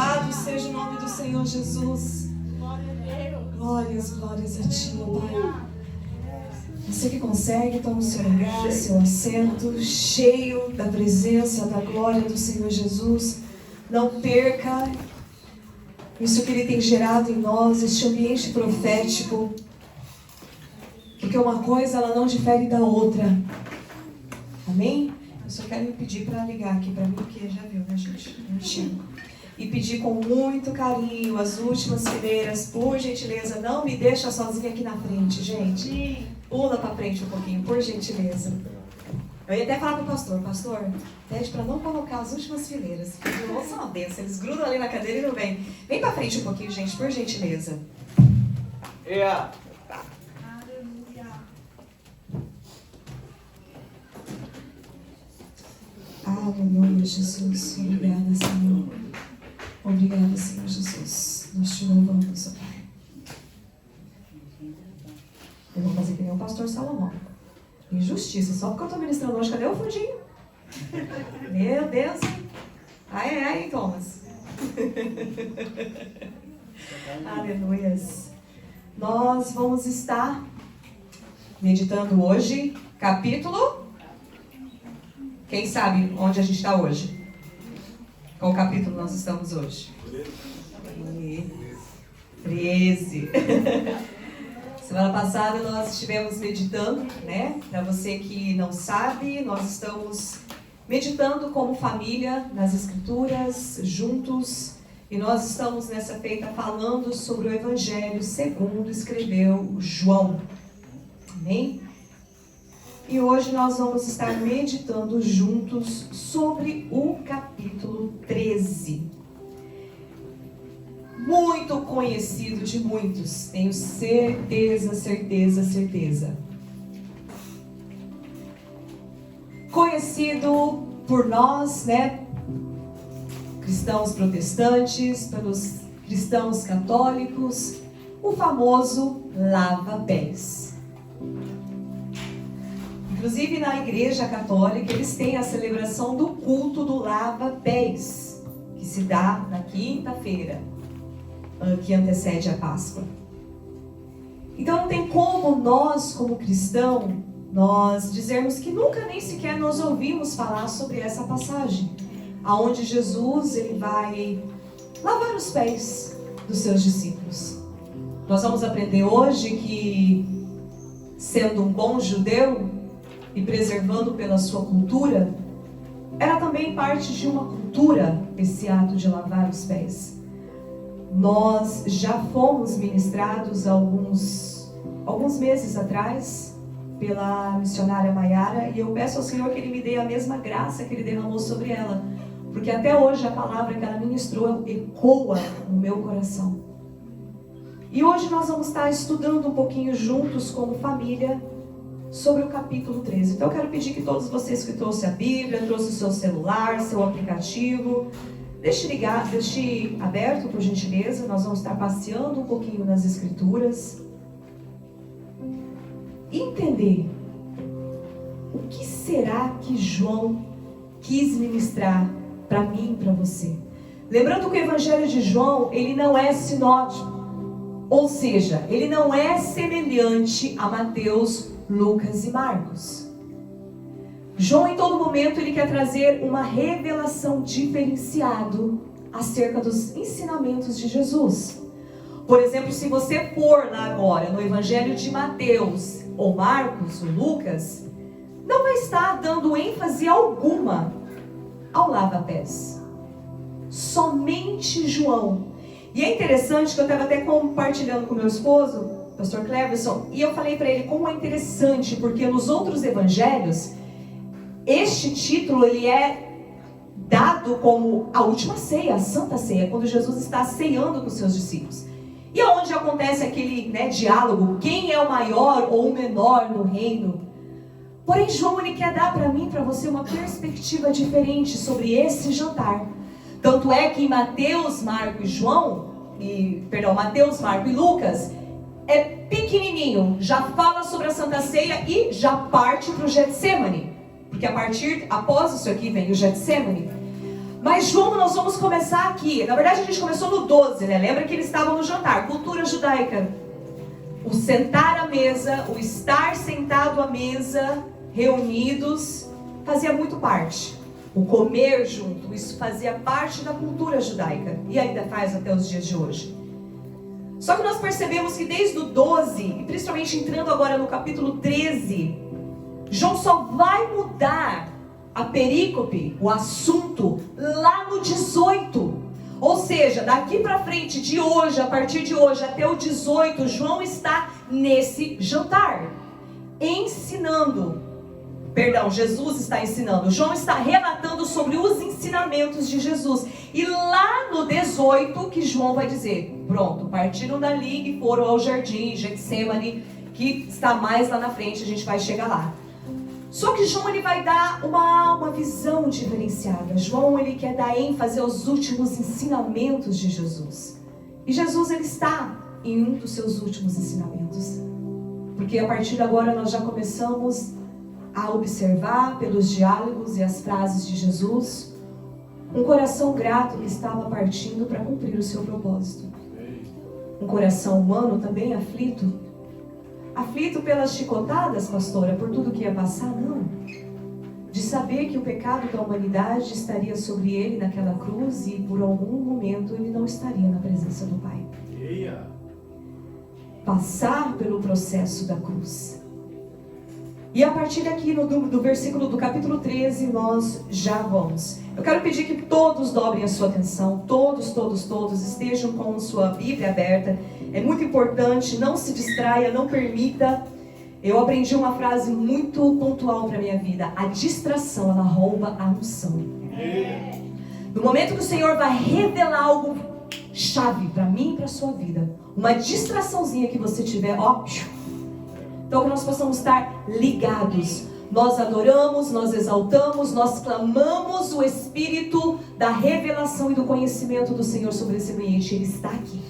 Louvado seja o nome do Senhor Jesus. Glórias, glórias a Ti, meu Pai. Você que consegue, toma o seu lugar, seu assento, cheio da presença, da glória do Senhor Jesus. Não perca isso que Ele tem gerado em nós, este ambiente profético. Porque uma coisa, ela não difere da outra. Amém? Eu só quero me pedir para ligar aqui para mim, porque já viu, né, gente? Não enxergo. E pedir com muito carinho as últimas fileiras, por gentileza, não me deixa sozinha aqui na frente, gente. Pula para frente um pouquinho, por gentileza. Eu ia até falar para o pastor, pede para não colocar as últimas fileiras. Porque os irmãos são uma benção, eles grudam ali na cadeira e não vêm. Vem para frente um pouquinho, gente, por gentileza. Yeah. Aleluia, Jesus. Obrigada, Senhor. Obrigada, Senhor Jesus. Nós te louvamos, ó Pai. Eu vou fazer que nem o pastor Salomão. Injustiça, só porque eu estou ministrando hoje. Cadê o fundinho? Meu Deus, hein? Ai, Thomas. Aleluias. Nós vamos estar meditando hoje, capítulo... Quem sabe onde a gente está hoje? Qual capítulo nós estamos hoje? 13. Semana passada nós estivemos meditando, né? Para você que não sabe, nós estamos meditando como família nas Escrituras, juntos. E nós estamos nessa feita falando sobre o Evangelho segundo escreveu João. Amém? E hoje nós vamos estar meditando juntos sobre o capítulo 13. Muito conhecido de muitos, tenho certeza. Conhecido por nós, né? Cristãos protestantes, pelos cristãos católicos, o famoso lava-pés. Inclusive na Igreja Católica eles têm a celebração do culto do lava-pés, que se dá na quinta-feira, que antecede a Páscoa. Então não tem como nós, como cristão, nós dizermos que nunca nem sequer nós ouvimos falar sobre essa passagem, aonde Jesus ele vai lavar os pés dos seus discípulos. Nós vamos aprender hoje que, sendo um bom judeu, e preservando pela sua cultura, era também parte de uma cultura esse ato de lavar os pés. Nós já fomos ministrados alguns meses atrás pela missionária Maiara, e eu peço ao Senhor que Ele me dê a mesma graça que Ele derramou sobre ela, porque até hoje a palavra que ela ministrou ecoa no meu coração. E hoje nós vamos estar estudando um pouquinho juntos como família sobre o capítulo 13. Então eu quero pedir que todos vocês que trouxeram a Bíblia, trouxeram o seu celular, seu aplicativo, deixe aberto, por gentileza. Nós vamos estar passeando um pouquinho nas Escrituras. Entender o que será que João quis ministrar para mim e para você. Lembrando que o Evangelho de João, ele não é sinótico. Ou seja, ele não é semelhante a Mateus, Lucas e Marcos. João, em todo momento, ele quer trazer uma revelação diferenciada acerca dos ensinamentos de Jesus. Por exemplo, se você for lá agora no Evangelho de Mateus, ou Marcos, ou Lucas, não vai estar dando ênfase alguma ao lava-pés. Somente João. E é interessante que eu estava até compartilhando com meu esposo, Pastor Cleverson, e eu falei para ele como é interessante, porque nos outros evangelhos, este título ele é dado como a última ceia, a Santa Ceia, quando Jesus está ceando com seus discípulos. E é onde acontece aquele diálogo, quem é o maior ou o menor no reino? Porém, João ele quer dar para mim e para você uma perspectiva diferente sobre esse jantar. Tanto é que em Mateus, Marcos e Lucas, é pequenininho, já fala sobre a Santa Ceia e já parte para o Getsemane. Porque após isso aqui vem o Getsemane. Mas João, nós vamos começar aqui. Na verdade a gente começou no 12, né? Lembra que eles estavam no jantar, cultura judaica. O sentar à mesa, o estar sentado à mesa, reunidos, fazia muito parte. O comer junto, isso fazia parte da cultura judaica. E ainda faz até os dias de hoje. Só que nós percebemos que desde o 12, e principalmente entrando agora no capítulo 13, João só vai mudar a perícope, o assunto, lá no 18. Ou seja, daqui para frente, de hoje, a partir de hoje até o 18, João está nesse jantar, ensinando. Perdão, Jesus está ensinando. João está relatando sobre os ensinamentos de Jesus. E lá no 18 que João vai dizer, pronto, partiram dali e foram ao jardim Getsemane, que está mais lá na frente, a gente vai chegar lá. Só que João ele vai dar uma visão diferenciada. João ele quer dar ênfase aos últimos ensinamentos de Jesus. E Jesus ele está em um dos seus últimos ensinamentos. Porque a partir de agora nós já começamos a observar pelos diálogos e as frases de Jesus um coração grato que estava partindo para cumprir o seu propósito. Um coração humano também aflito. Aflito pelas chicotadas, pastora, por tudo que ia passar? Não. De saber que o pecado da humanidade estaria sobre ele naquela cruz e por algum momento ele não estaria na presença do Pai. Passar pelo processo da cruz. E a partir daqui do versículo do capítulo 13 nós já vamos. Eu quero pedir que todos dobrem a sua atenção, todos estejam com sua Bíblia aberta. É muito importante, não se distraia, não permita. Eu aprendi uma frase muito pontual para a minha vida: a distração, ela rouba a unção. No momento que o Senhor vai revelar algo chave para mim e para a sua vida, uma distraçãozinha que você tiver, ó, então que nós possamos estar ligados. Nós adoramos, nós exaltamos, nós clamamos o Espírito da revelação e do conhecimento do Senhor sobre esse ambiente. Ele está aqui.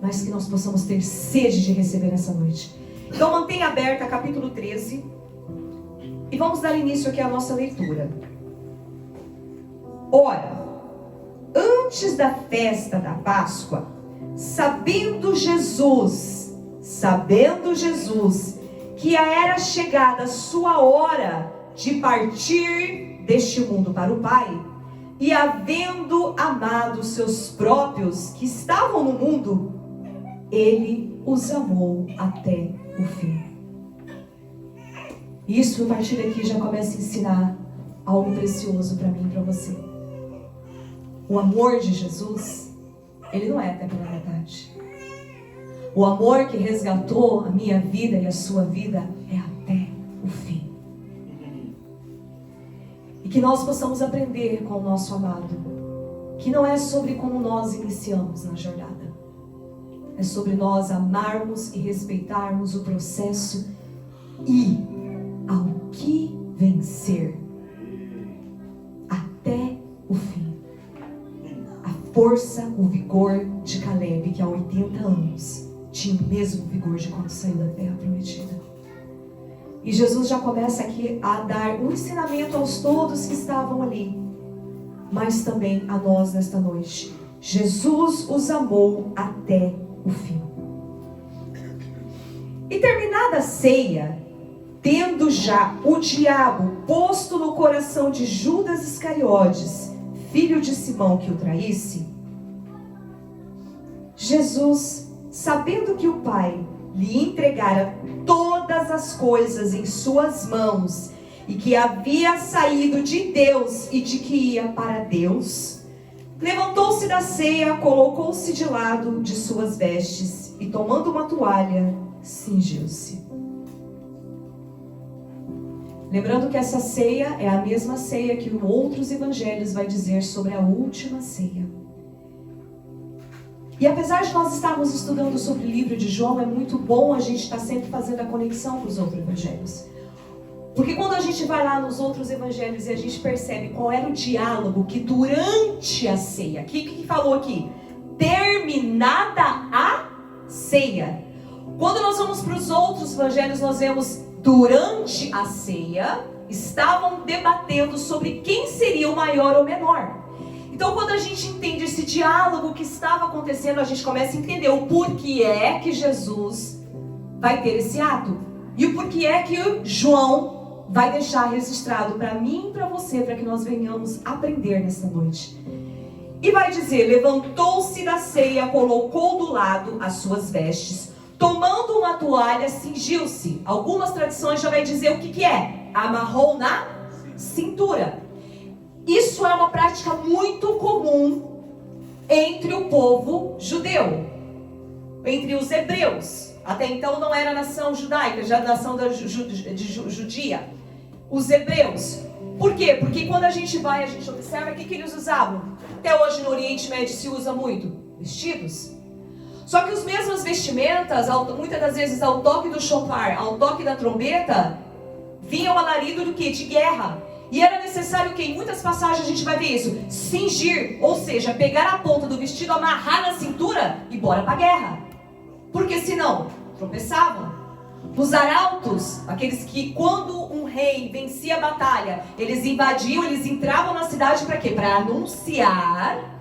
Mas que nós possamos ter sede de receber nessa noite. Então mantenha aberta capítulo 13. E vamos dar início aqui à nossa leitura. Ora, antes da festa da Páscoa, sabendo Jesus que era chegada a sua hora de partir deste mundo para o Pai, e havendo amado seus próprios que estavam no mundo, ele os amou até o fim. Isso, a partir daqui, já começa a ensinar algo precioso para mim e para você. O amor de Jesus, ele não é até pela metade. O amor que resgatou a minha vida e a sua vida é até o fim. E que nós possamos aprender com o nosso amado, que não é sobre como nós iniciamos na jornada. É sobre nós amarmos e respeitarmos o processo e ao que vencer até o fim. A força, o vigor de Caleb, que há 80 anos tinha o mesmo vigor de quando saiu da terra prometida. E Jesus já começa aqui a dar um ensinamento aos todos que estavam ali, mas também a nós nesta noite. Jesus os amou até o fim. E terminada a ceia, tendo já o diabo posto no coração de Judas Iscariotes, filho de Simão, que o traísse, Jesus, sabendo que o Pai lhe entregara todas as coisas em suas mãos, e que havia saído de Deus e de que ia para Deus, levantou-se da ceia, colocou-se de lado de suas vestes, e tomando uma toalha, cingiu-se. Lembrando que essa ceia é a mesma ceia que em outros evangelhos vai dizer sobre a última ceia. E apesar de nós estarmos estudando sobre o livro de João, é muito bom a gente estar sempre fazendo a conexão com os outros evangelhos. Porque quando a gente vai lá nos outros evangelhos e a gente percebe qual era o diálogo que durante a ceia, o que falou aqui? Terminada a ceia. Quando nós vamos para os outros evangelhos, nós vemos durante a ceia, estavam debatendo sobre quem seria o maior ou menor. Então, quando a gente entende esse diálogo que estava acontecendo, a gente começa a entender o porquê é que Jesus vai ter esse ato. E o porquê é que João vai deixar registrado para mim e para você, para que nós venhamos aprender nesta noite. E vai dizer: levantou-se da ceia, colocou do lado as suas vestes, tomando uma toalha, cingiu-se. Algumas tradições já vai dizer o que é. Amarrou na cintura. Isso é uma prática muito comum entre o povo judeu, entre os hebreus. Até então não era nação judaica, já nação judia. Os hebreus. Por quê? Porque quando a gente observa o que eles usavam. Até hoje no Oriente Médio se usa muito vestidos. Só que as mesmas vestimentas, muitas das vezes ao toque do shofar, ao toque da trombeta, vinham alarido do que? De guerra. E era necessário que em muitas passagens a gente vai ver isso, cingir, ou seja, pegar a ponta do vestido, amarrar na cintura e bora pra guerra. Porque senão, tropeçavam. Os arautos, aqueles que quando um rei vencia a batalha, eles invadiam, eles entravam na cidade para quê? Para anunciar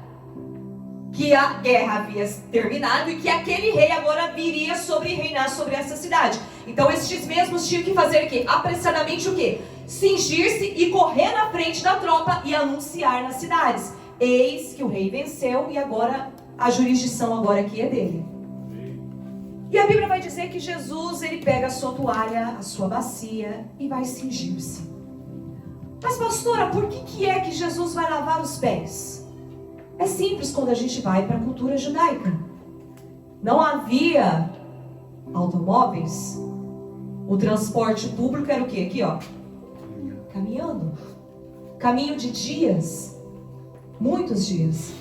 que a guerra havia terminado e que aquele rei agora viria reinar sobre essa cidade. Então estes mesmos tinham que fazer o quê? Apressadamente o quê? Cingir-se e correr na frente da tropa e anunciar nas cidades: eis que o rei venceu e agora a jurisdição agora aqui é dele. E a Bíblia vai dizer que Jesus, ele pega a sua toalha, a sua bacia e vai cingir-se. Mas pastora, por que é que Jesus vai lavar os pés? É simples quando a gente vai para a cultura judaica. Não havia automóveis. O transporte público era o quê? Aqui, ó. Caminhando. Caminho de dias. Muitos dias.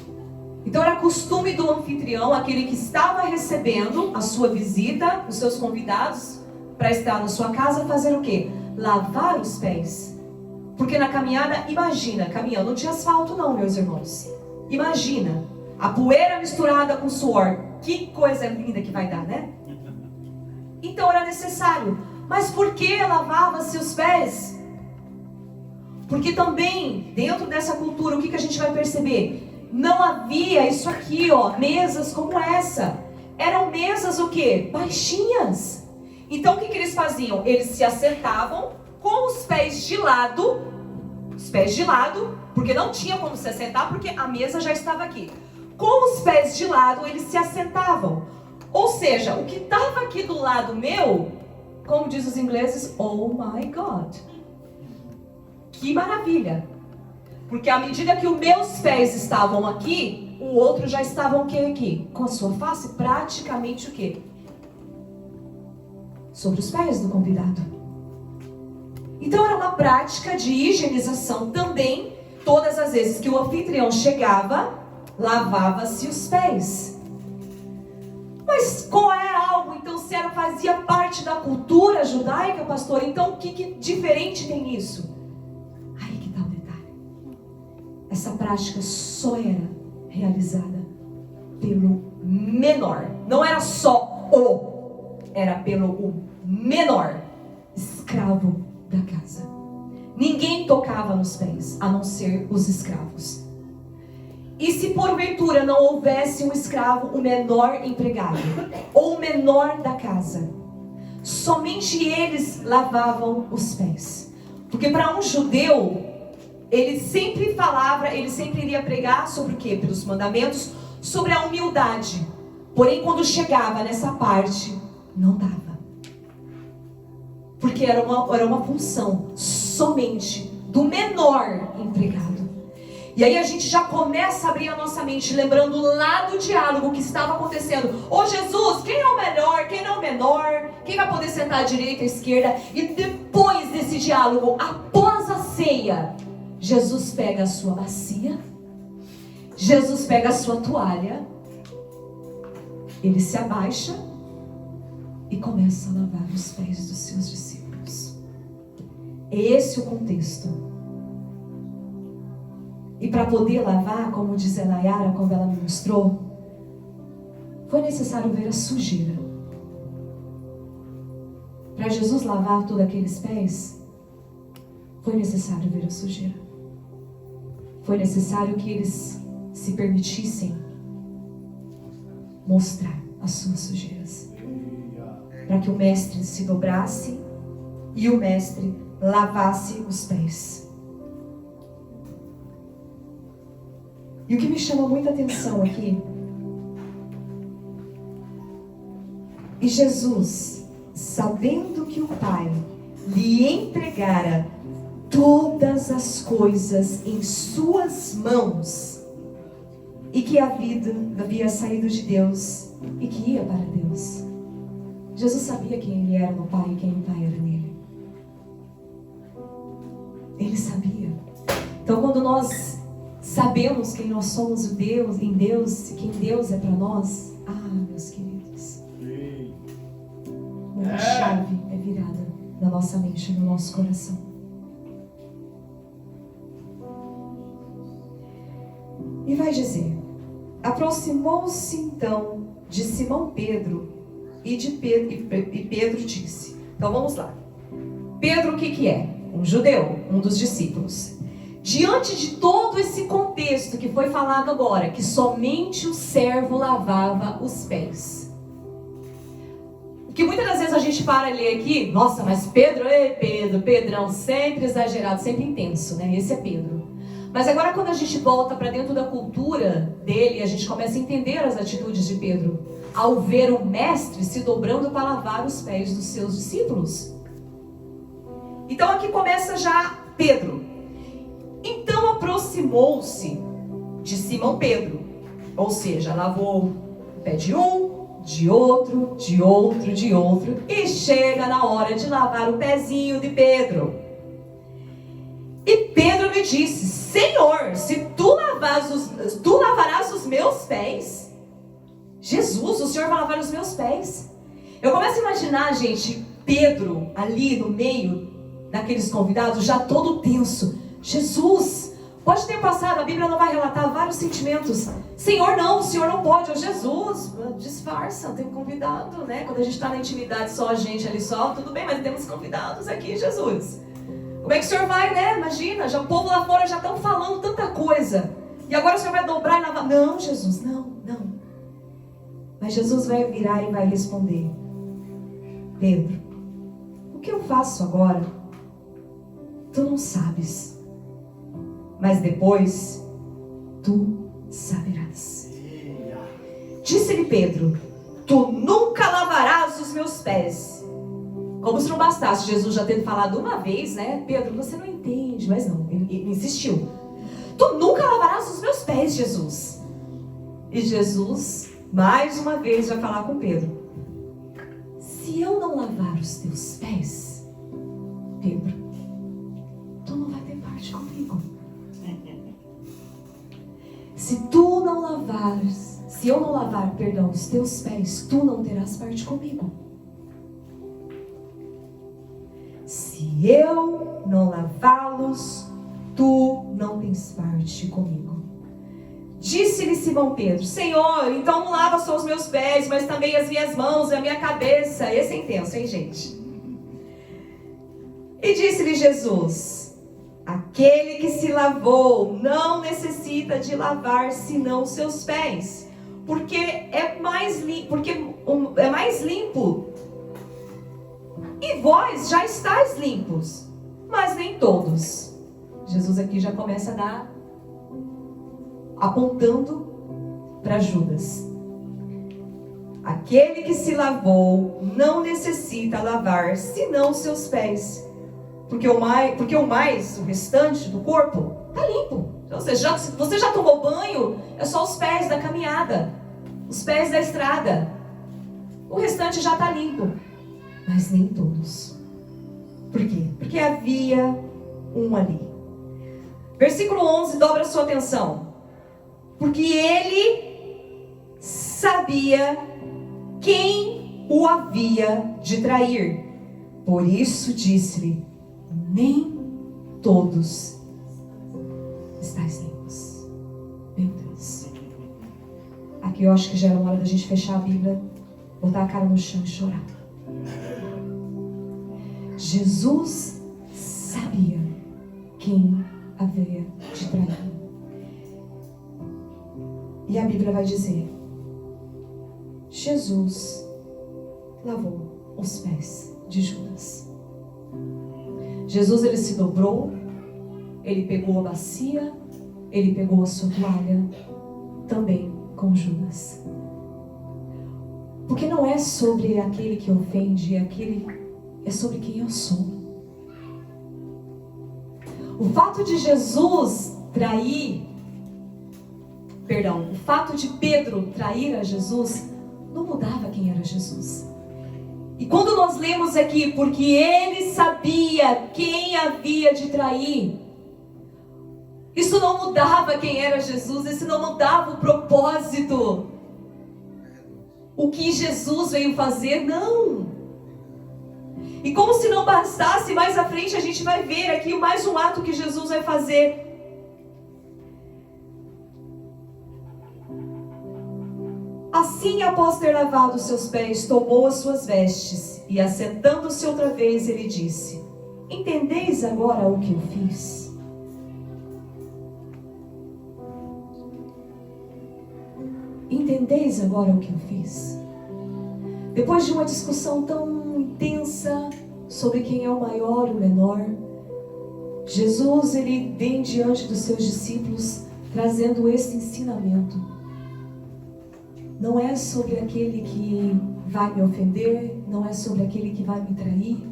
Então era costume do anfitrião, aquele que estava recebendo a sua visita, os seus convidados para estar na sua casa, fazer o quê? Lavar os pés. Porque na caminhada, imagina, caminhando, não tinha asfalto não, meus irmãos. Imagina, a poeira misturada com suor. Que coisa linda que vai dar, né? Então era necessário. Mas por que lavava-se os pés? Porque também, dentro dessa cultura, o que a gente vai perceber? Não havia isso aqui, ó, mesas como essa. Eram mesas o quê? Baixinhas. Então o que eles faziam? Eles se assentavam com os pés de lado, porque não tinha como se assentar, porque a mesa já estava aqui. Com os pés de lado, eles se assentavam. Ou seja, o que estava aqui do lado meu, como diz os ingleses, oh my God. Que maravilha. Porque à medida que os meus pés estavam aqui, o outro já estava o quê aqui? Com a sua face praticamente o quê? Sobre os pés do convidado. Então era uma prática de higienização também. Todas as vezes que o anfitrião chegava, lavava-se os pés. Mas qual é algo? Então se ela fazia parte da cultura judaica, pastor, então o que diferente tem isso? Essa prática só era realizada pelo menor. Não era só era pelo menor escravo da casa. Ninguém tocava nos pés, a não ser os escravos. E se porventura não houvesse um escravo, o menor empregado, ou o menor da casa, somente eles lavavam os pés. Porque para um judeu, ele sempre falava, ele sempre iria pregar sobre o quê? Pelos mandamentos, sobre a humildade. Porém, quando chegava nessa parte, não dava. Porque era uma função somente do menor empregado. E aí a gente já começa a abrir a nossa mente, lembrando lá do diálogo que estava acontecendo. Ô Jesus, quem é o melhor, quem não é o menor? Quem vai poder sentar à direita, à esquerda? E depois desse diálogo, após a ceia, Jesus pega a sua bacia, Jesus pega a sua toalha, ele se abaixa e começa a lavar os pés dos seus discípulos. É esse o contexto. E para poder lavar, como diz a Nayara quando ela me mostrou, foi necessário ver a sujeira. Para Jesus lavar todos aqueles pés, foi necessário ver a sujeira. Foi necessário que eles se permitissem mostrar as suas sujeiras, para que o mestre se dobrasse e o mestre lavasse os pés. E o que me chama muita atenção aqui, e Jesus, sabendo que o Pai lhe entregara todas as coisas em suas mãos, e que a vida havia saído de Deus e que ia para Deus, Jesus sabia quem ele era no Pai e quem o Pai era nele. Ele sabia. Então, quando nós sabemos quem nós somos em Deus, e quem Deus é para nós, meus queridos, uma chave é virada na nossa mente, no nosso coração. E vai dizer: aproximou-se então de Simão Pedro e Pedro disse. Então vamos lá. Pedro, o que é? Um judeu, um dos discípulos. Diante de todo esse contexto que foi falado agora, que somente o servo lavava os pés. Que muitas das vezes a gente para e lê aqui, nossa, mas Pedrão, sempre exagerado, sempre intenso, né? Esse é Pedro. Mas agora quando a gente volta para dentro da cultura dele, a gente começa a entender as atitudes de Pedro, ao ver o mestre se dobrando para lavar os pés dos seus discípulos. Então aqui começa já Pedro. Então aproximou-se de Simão Pedro, ou seja, lavou o pé de um, de outro, e chega na hora de lavar o pezinho de Pedro. E Pedro lhe disse: Senhor, se tu lavarás os meus pés. Jesus, o Senhor vai lavar os meus pés. Eu começo a imaginar, gente, Pedro ali no meio daqueles convidados, já todo tenso. Jesus, pode ter passado, a Bíblia não vai relatar vários sentimentos. Senhor, não, o Senhor não pode. Oh, Jesus, disfarça, tem um convidado, né? Quando a gente está na intimidade, só a gente ali só, tudo bem, mas temos convidados aqui, Jesus. Como é que o Senhor vai, né? Imagina, já o povo lá fora já estão falando tanta coisa. E agora o Senhor vai dobrar e lavar. Não, Jesus, não. Mas Jesus vai virar e vai responder: Pedro, o que eu faço agora, tu não sabes. Mas depois, tu saberás. Disse-lhe Pedro: tu nunca lavarás os meus pés. Como se não bastasse Jesus já ter falado uma vez, né? Pedro, você não entende. Mas não, ele insistiu. Tu nunca lavarás os meus pés, Jesus. E Jesus, mais uma vez, vai falar com Pedro: se eu não lavar os teus pés, Pedro, tu não vai ter parte comigo. Se eu não lavar, os teus pés, tu não terás parte comigo. Se eu não lavá-los, tu não tens parte comigo. Disse-lhe Simão Pedro: Senhor, então não lava só os meus pés, mas também as minhas mãos e a minha cabeça. Esse é intenso, hein, gente? E disse-lhe Jesus: aquele que se lavou não necessita de lavar senão os seus pés, porque é mais limpo. E vós já estáis limpos, mas nem todos. Jesus aqui já começa apontando para Judas. Aquele que se lavou não necessita lavar senão os seus pés, porque o restante do corpo está limpo. Ou seja, você já tomou banho, é só os pés da caminhada, os pés da estrada. O restante já está limpo. Mas nem todos. Por quê? Porque havia um ali. Versículo 11, dobra a sua atenção. Porque ele sabia quem o havia de trair. Por isso disse-lhe: nem todos estáis limpos. Meu Deus. Aqui eu acho que já era hora da gente fechar a Bíblia, botar a cara no chão e chorar. Jesus sabia quem havia de trair. E a Bíblia vai dizer: Jesus lavou os pés de Judas. Jesus, ele se dobrou, ele pegou a bacia, ele pegou a sua toalha, também com Judas. Porque não é sobre aquele que ofende, é sobre quem eu sou. O fato de o fato de Pedro trair a Jesus, não mudava quem era Jesus. E quando nós lemos aqui, porque ele sabia quem havia de trair, isso não mudava quem era Jesus, isso não mudava o propósito. O que Jesus veio fazer, não. E como se não bastasse, mais à frente a gente vai ver aqui mais um ato que Jesus vai fazer. Assim, após ter lavado os seus pés, tomou as suas vestes e, assentando-se outra vez, ele disse: entendeis agora o que eu fiz? Entendeis agora o que eu fiz? Depois de uma discussão tão intensa sobre quem é o maior ou o menor, Jesus, ele vem diante dos seus discípulos trazendo esse ensinamento. Não é sobre aquele que vai me ofender, não é sobre aquele que vai me trair,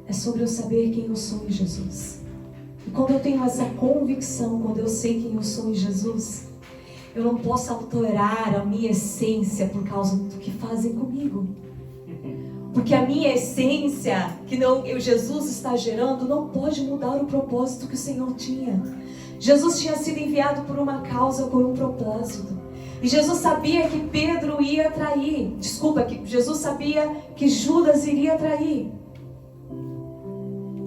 é sobre eu saber quem eu sou em Jesus. E quando eu tenho essa convicção, quando eu sei quem eu sou em Jesus, eu não posso alterar a minha essência por causa do que fazem comigo. Porque a minha essência, Jesus está gerando, não pode mudar o propósito que o Senhor tinha. Jesus tinha sido enviado por uma causa, por um propósito. E Jesus sabia que Pedro ia trair. Que Jesus sabia que Judas iria trair.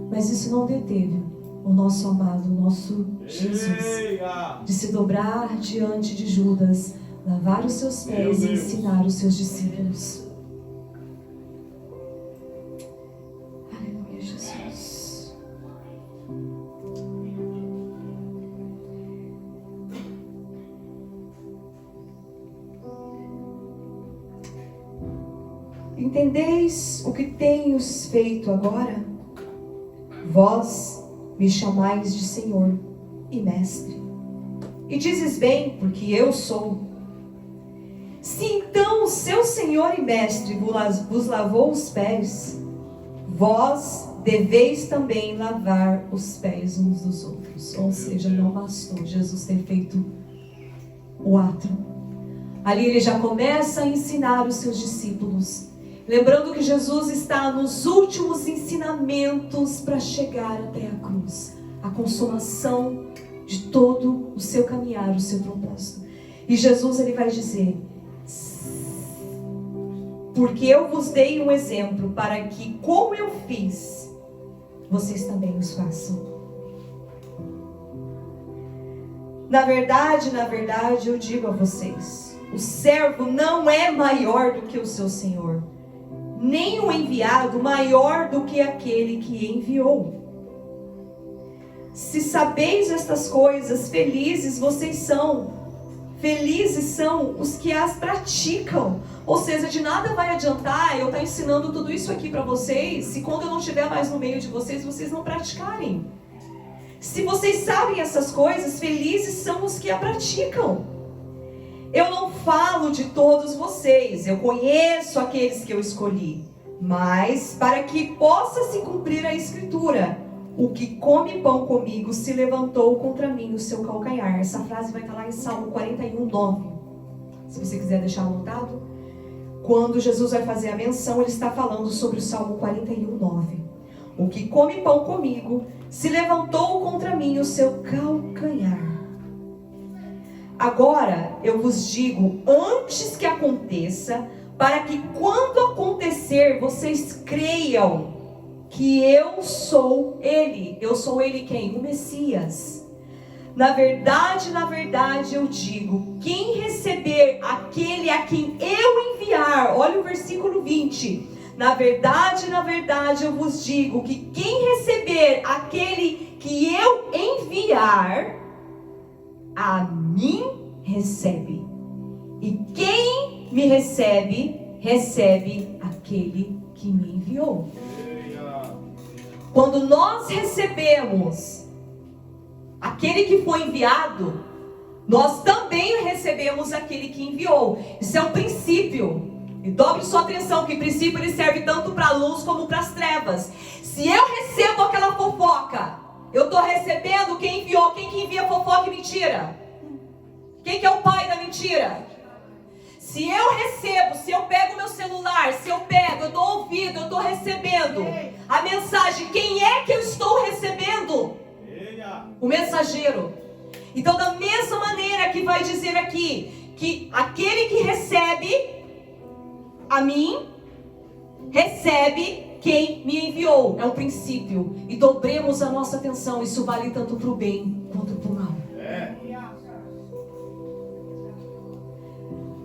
Mas isso não deteve o nosso amado, o nosso Jesus, de se dobrar diante de Judas, lavar os seus pés e ensinar os seus discípulos. Aleluia, Jesus. Entendeis o que tenho feito agora? Vós me chamais de Senhor e Mestre, e dizes bem, porque eu sou. Se então o seu Senhor e Mestre vos lavou os pés, vós deveis também lavar os pés uns dos outros. Ou seja, não bastou Jesus ter feito o ato. Ali ele já começa a ensinar os seus discípulos. Lembrando que Jesus está nos últimos ensinamentos para chegar até a cruz. A consumação de todo o seu caminhar, o seu propósito. E Jesus, ele vai dizer: porque eu vos dei um exemplo para que, como eu fiz, vocês também os façam. Na verdade, eu digo a vocês: o servo não é maior do que o seu senhor, nem o enviado maior do que aquele que enviou. Se sabeis estas coisas, felizes são os que as praticam. Ou seja, de nada vai adiantar eu estar ensinando tudo isso aqui para vocês, se quando eu não estiver mais no meio de vocês não praticarem. Se vocês sabem essas coisas, felizes são os que a praticam. Eu não falo de todos vocês, eu conheço aqueles que eu escolhi, mas para que possa se cumprir a Escritura: o que come pão comigo se levantou contra mim o seu calcanhar. Essa frase vai estar lá em Salmo 41:9. Se você quiser deixar anotado, quando Jesus vai fazer a menção, ele está falando sobre o Salmo 41:9. O que come pão comigo se levantou contra mim o seu calcanhar. Agora eu vos digo antes que aconteça, para que quando acontecer vocês creiam que eu sou Ele. Eu sou Ele quem? O Messias. Na verdade eu digo: quem receber aquele a quem eu enviar. Olha o versículo 20. Na verdade eu vos digo que quem receber aquele que eu enviar, a mim recebe. E quem me recebe, recebe aquele que me enviou. Quando nós recebemos aquele que foi enviado, nós também recebemos aquele que enviou. Isso é um princípio. E dobre sua atenção, que princípio ele serve tanto para a luz como para as trevas. Se eu recebo aquela fofoca, eu estou recebendo quem enviou. Quem que envia fofoca e mentira? Quem que é o pai da mentira? Se eu recebo, se eu pego meu celular, eu dou ouvido, eu estou recebendo a mensagem. Quem é que eu estou recebendo? O mensageiro. Então, da mesma maneira que vai dizer aqui, que aquele que recebe a mim, recebe quem me enviou. É um princípio. E dobremos a nossa atenção. Isso vale tanto para o bem quanto para o mal.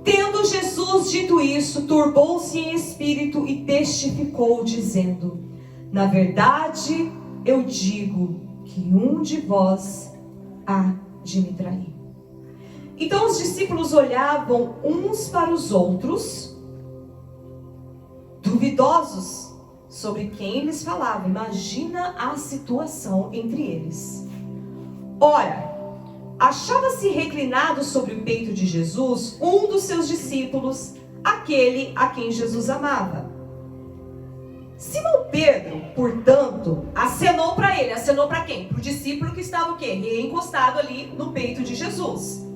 Tendo Jesus dito isso, turbou-se em espírito e testificou, dizendo: na verdade, eu digo que um de vós há de me trair. Então os discípulos olhavam uns para os outros, duvidosos sobre quem eles falavam. Imagina a situação entre eles. Ora, achava-se reclinado sobre o peito de Jesus um dos seus discípulos, aquele a quem Jesus amava. Simão Pedro, portanto, acenou para ele. Acenou para quem? Para o discípulo que estava o quê? Encostado ali no peito de Jesus.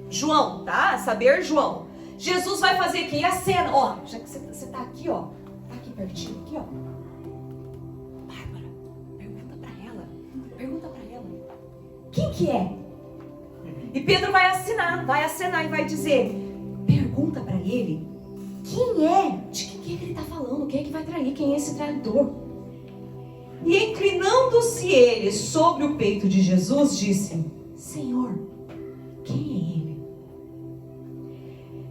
João, tá? Saber João. Jesus vai fazer aqui a cena. Ó, já que você tá aqui, ó. Tá aqui pertinho, aqui, ó. Bárbara, pergunta para ela. Pergunta para ela. Quem que é? E Pedro vai acenar e vai dizer: pergunta para ele quem é, de quem é que ele está falando, quem é que vai trair, quem é esse traidor. E inclinando-se ele sobre o peito de Jesus, disse: Senhor, quem é ele?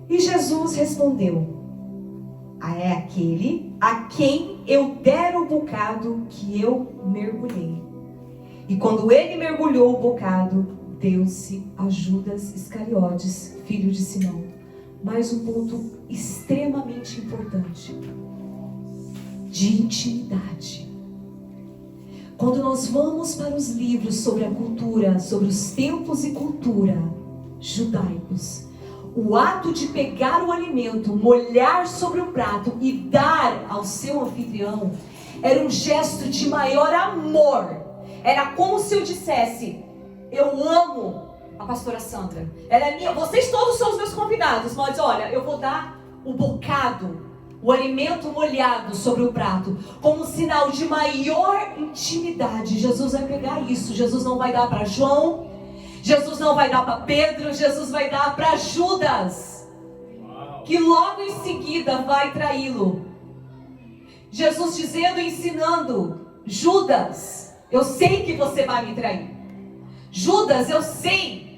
E Jesus respondeu: é aquele a quem eu der o bocado que eu mergulhei. E quando ele mergulhou o bocado, deu-se a Judas Iscariotes, filho de Simão. Mais um ponto extremamente importante: de intimidade. Quando nós vamos para os livros sobre a cultura, sobre os tempos e cultura judaicos, o ato de pegar o alimento, molhar sobre o prato e dar ao seu anfitrião era um gesto de maior amor. Era como se eu dissesse: eu amo a pastora Sandra, ela é minha, vocês todos são os meus convidados, mas olha, eu vou dar o bocado, o alimento molhado sobre o prato, como um sinal de maior intimidade. Jesus vai pegar isso. Jesus não vai dar para João, Jesus não vai dar para Pedro, Jesus vai dar para Judas, que logo em seguida vai traí-lo. Jesus dizendo e ensinando: Judas, eu sei que você vai me trair. Judas, eu sei.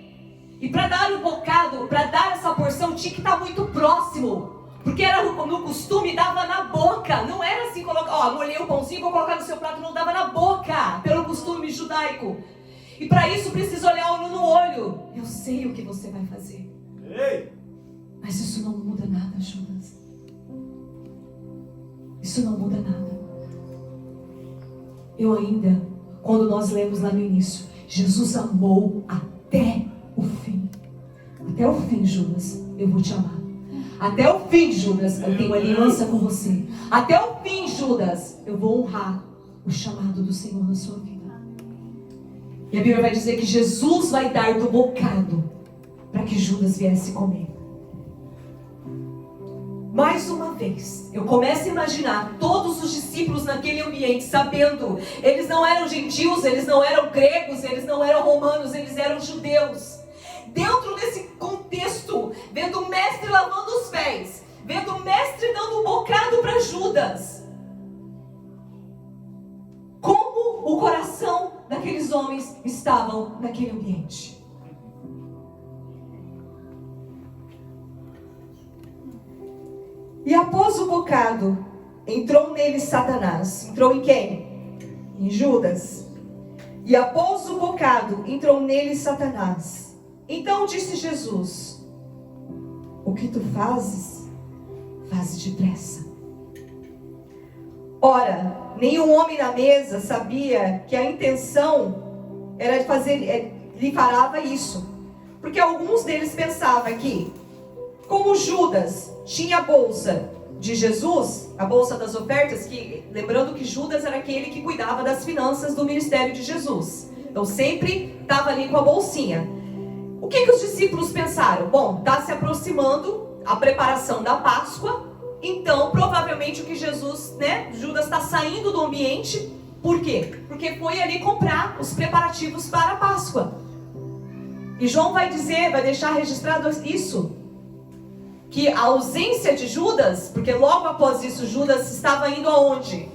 E para dar um bocado, para dar essa porção, tinha que estar muito próximo. Porque era no costume, dava na boca. Não era assim, molhei o pãozinho, vou colocar no seu prato. Não, dava na boca, pelo costume judaico. E para isso precisa olhar olho no olho. Eu sei o que você vai fazer. Ei. Mas isso não muda nada, Judas. Isso não muda nada. Eu ainda, quando nós lemos lá no início, Jesus amou até o fim. Até o fim, Judas, eu vou te amar. Até o fim, Judas, eu tenho aliança com você. Até o fim, Judas, eu vou honrar o chamado do Senhor na sua vida. E a Bíblia vai dizer que Jesus vai dar do bocado para que Judas viesse comer. Mais uma vez, eu começo a imaginar todos os discípulos naquele ambiente, sabendo, eles não eram gentios, eles não eram gregos, eles não eram romanos, eles eram judeus. Dentro desse contexto, vendo o mestre lavando os pés, vendo o mestre dando um bocado para Judas. Como o coração daqueles homens estavam naquele ambiente. E após o bocado, entrou nele Satanás. Entrou em quem? Em Judas. E após o bocado, entrou nele Satanás. Então disse Jesus: o que tu fazes, faze depressa. Ora, nenhum homem na mesa sabia que a intenção era de fazer, lhe falava isso. Porque alguns deles pensavam que, como Judas tinha a bolsa de Jesus, a bolsa das ofertas, que lembrando que Judas era aquele que cuidava das finanças do ministério de Jesus. Então sempre estava ali com a bolsinha. O que os discípulos pensaram? Bom, está se aproximando a preparação da Páscoa, então provavelmente o que Jesus, Judas está saindo do ambiente. Por quê? Porque foi ali comprar os preparativos para a Páscoa. E João vai deixar registrado isso, que a ausência de Judas, porque logo após isso Judas estava indo aonde?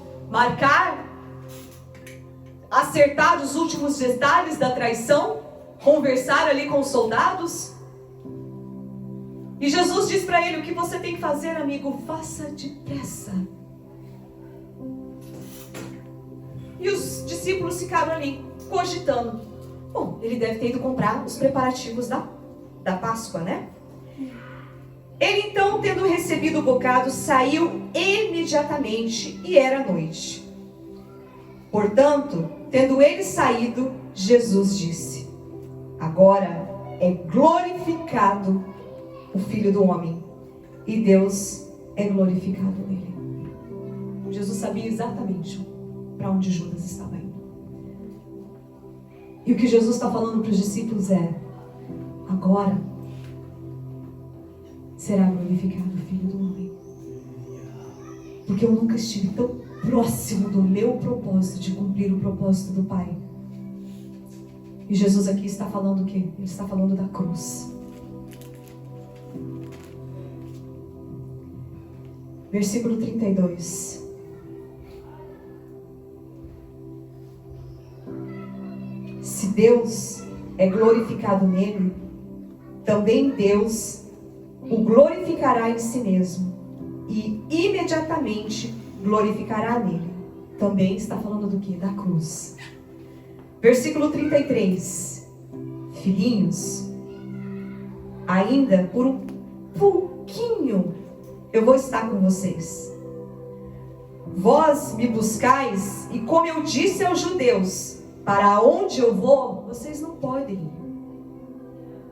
Acertar os últimos detalhes da traição, conversar ali com os soldados. E Jesus diz para ele: o que você tem que fazer, amigo? Faça depressa. E os discípulos ficaram ali, cogitando. Bom, ele deve ter ido comprar os preparativos da Páscoa, né? Ele então, tendo recebido o bocado, saiu imediatamente, e era noite. Portanto, tendo ele saído, Jesus disse: agora é glorificado o Filho do Homem, e Deus é glorificado nele. Jesus sabia exatamente para onde Judas estava indo. E o que Jesus está falando para os discípulos é: agora será glorificado o Filho do Homem. Porque eu nunca estive tão próximo do meu propósito, de cumprir o propósito do Pai. E Jesus aqui está falando o quê? Ele está falando da cruz. Versículo 32. Se Deus é glorificado nele, também Deus o glorificará em si mesmo, e imediatamente glorificará nele. Também está falando do que? Da cruz. Versículo 33. Filhinhos, ainda por um pouquinho eu vou estar com vocês. Vós me buscais, e como eu disse aos judeus, para onde eu vou, vocês não podem ir.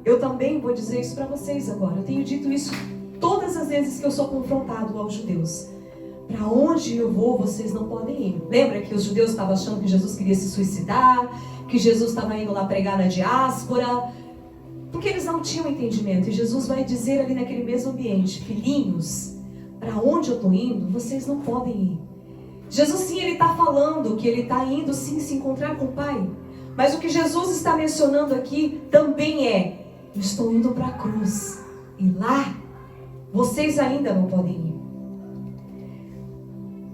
Eu também vou dizer isso para vocês agora. Eu tenho dito isso todas as vezes que eu sou confrontado aos judeus. Para onde eu vou, vocês não podem ir. Lembra que os judeus estavam achando que Jesus queria se suicidar, que Jesus estava indo lá pregar na diáspora, porque eles não tinham entendimento. E Jesus vai dizer ali naquele mesmo ambiente: filhinhos, para onde eu estou indo, vocês não podem ir. Jesus sim, ele está falando que ele está indo sim se encontrar com o Pai. Mas o que Jesus está mencionando aqui também é: eu estou indo para a cruz, e lá vocês ainda não podem ir.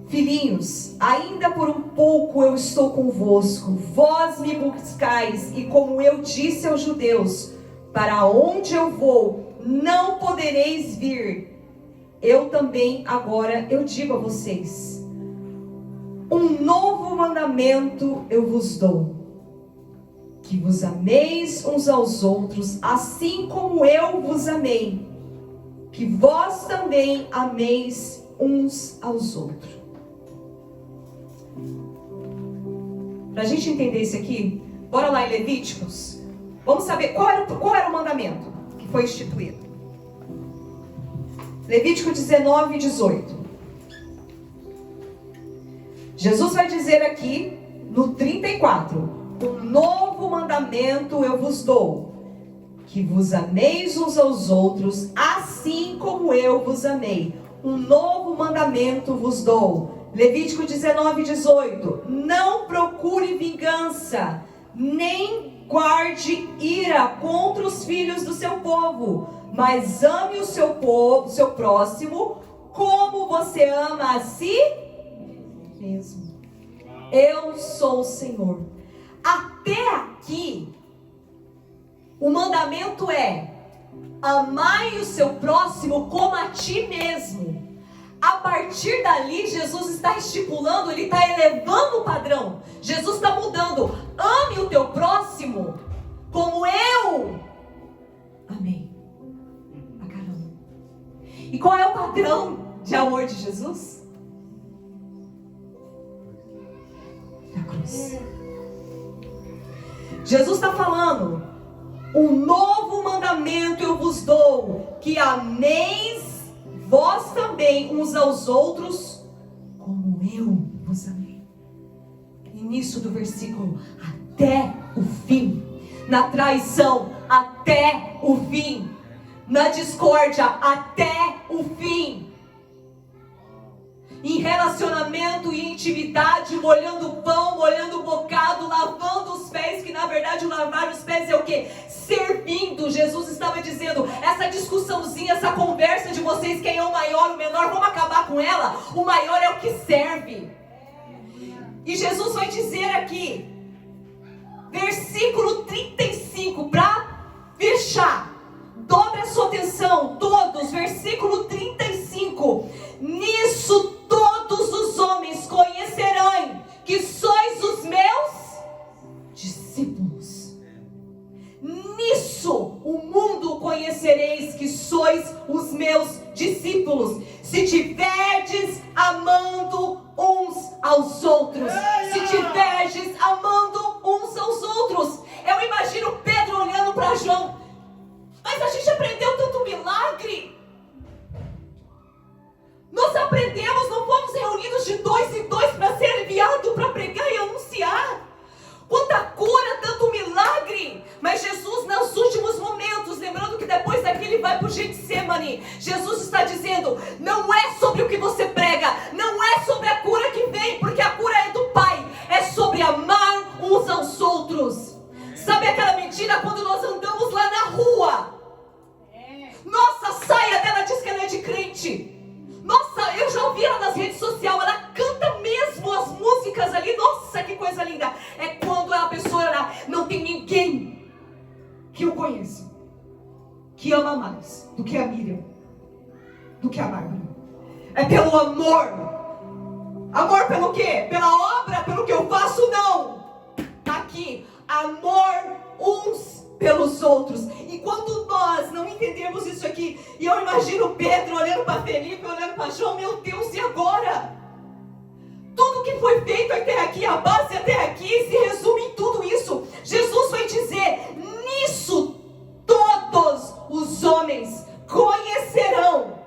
Filhinhos, ainda por um pouco eu estou convosco. Vós me buscais, e como eu disse aos judeus, para onde eu vou, não podereis vir. Eu também agora eu digo a vocês: um novo mandamento eu vos dou, que vos ameis uns aos outros, assim como eu vos amei, que vós também ameis uns aos outros. Para a gente entender isso aqui, bora lá em Levíticos. Vamos saber qual era o mandamento que foi instituído. Levítico 19, 18. Jesus vai dizer aqui no 34: um novo mandamento eu vos dou, que vos ameis uns aos outros, assim como eu vos amei. Um novo mandamento vos dou. Levítico 19, 18. Não procure vingança, nem guarde ira contra os filhos do seu povo, mas ame o seu povo, seu próximo, como você ama a si mesmo. Eu sou o Senhor. Até aqui, o mandamento é: amai o seu próximo como a ti mesmo. A partir dali, Jesus está estipulando, ele está elevando o padrão. Jesus está mudando. Ame o teu próximo como eu E qual é o padrão de amor de Jesus? Na cruz. Jesus está falando: um novo mandamento eu vos dou, que ameis vós também uns aos outros, como eu vos amei. Início do versículo: até o fim. Na traição, até o fim. Na discórdia, até o fim. Em relacionamento e intimidade, molhando o pão, molhando o bocado, lavando os pés, que na verdade o lavar os pés é o quê? Servindo. Jesus estava dizendo: essa discussãozinha, essa conversa de vocês, quem é o maior, o menor, vamos acabar com ela. O maior é o que serve. E Jesus vai dizer aqui, versículo 35, para fechar. Dobre a sua atenção, todos, versículo 35. Nisso todos os homens conhecerão que sois os meus discípulos. Nisso o mundo conhecereis que sois os meus discípulos, se tiverdes amando uns aos outros. Se tiverdes amando uns aos outros. Eu imagino Pedro olhando para João: mas a gente aprendeu tanto milagre. Nós aprendemos, não fomos reunidos de 2 em 2 para ser enviado para pregar e anunciar. Quanta cura, tanto milagre. Mas Jesus, nos últimos momentos, lembrando que depois daqui ele vai para o Getsemane, Jesus está dizendo: não é sobre o que você prega, não é sobre a cura que vem, porque a cura é do Pai, é sobre amar uns aos outros. Sabe aquela mentira quando nós andamos lá na rua? Nossa, a saia dela diz que ela é de crente. Nossa, eu já ouvi ela nas redes sociais, ela canta mesmo as músicas ali. Nossa, que coisa linda. É quando a pessoa não tem ninguém que eu conheço que ama mais do que a Miriam, do que a Bárbara. É pelo amor. Amor pelo quê? Pela obra, pelo que eu faço? Não. Tá aqui, amor uns pelos outros. E quando nós não entendemos isso aqui, e eu imagino Pedro olhando para Felipe, olhando para João: meu Deus, e agora? Tudo que foi feito até aqui, a base até aqui, se resume em tudo isso. Jesus vai dizer: nisso todos os homens conhecerão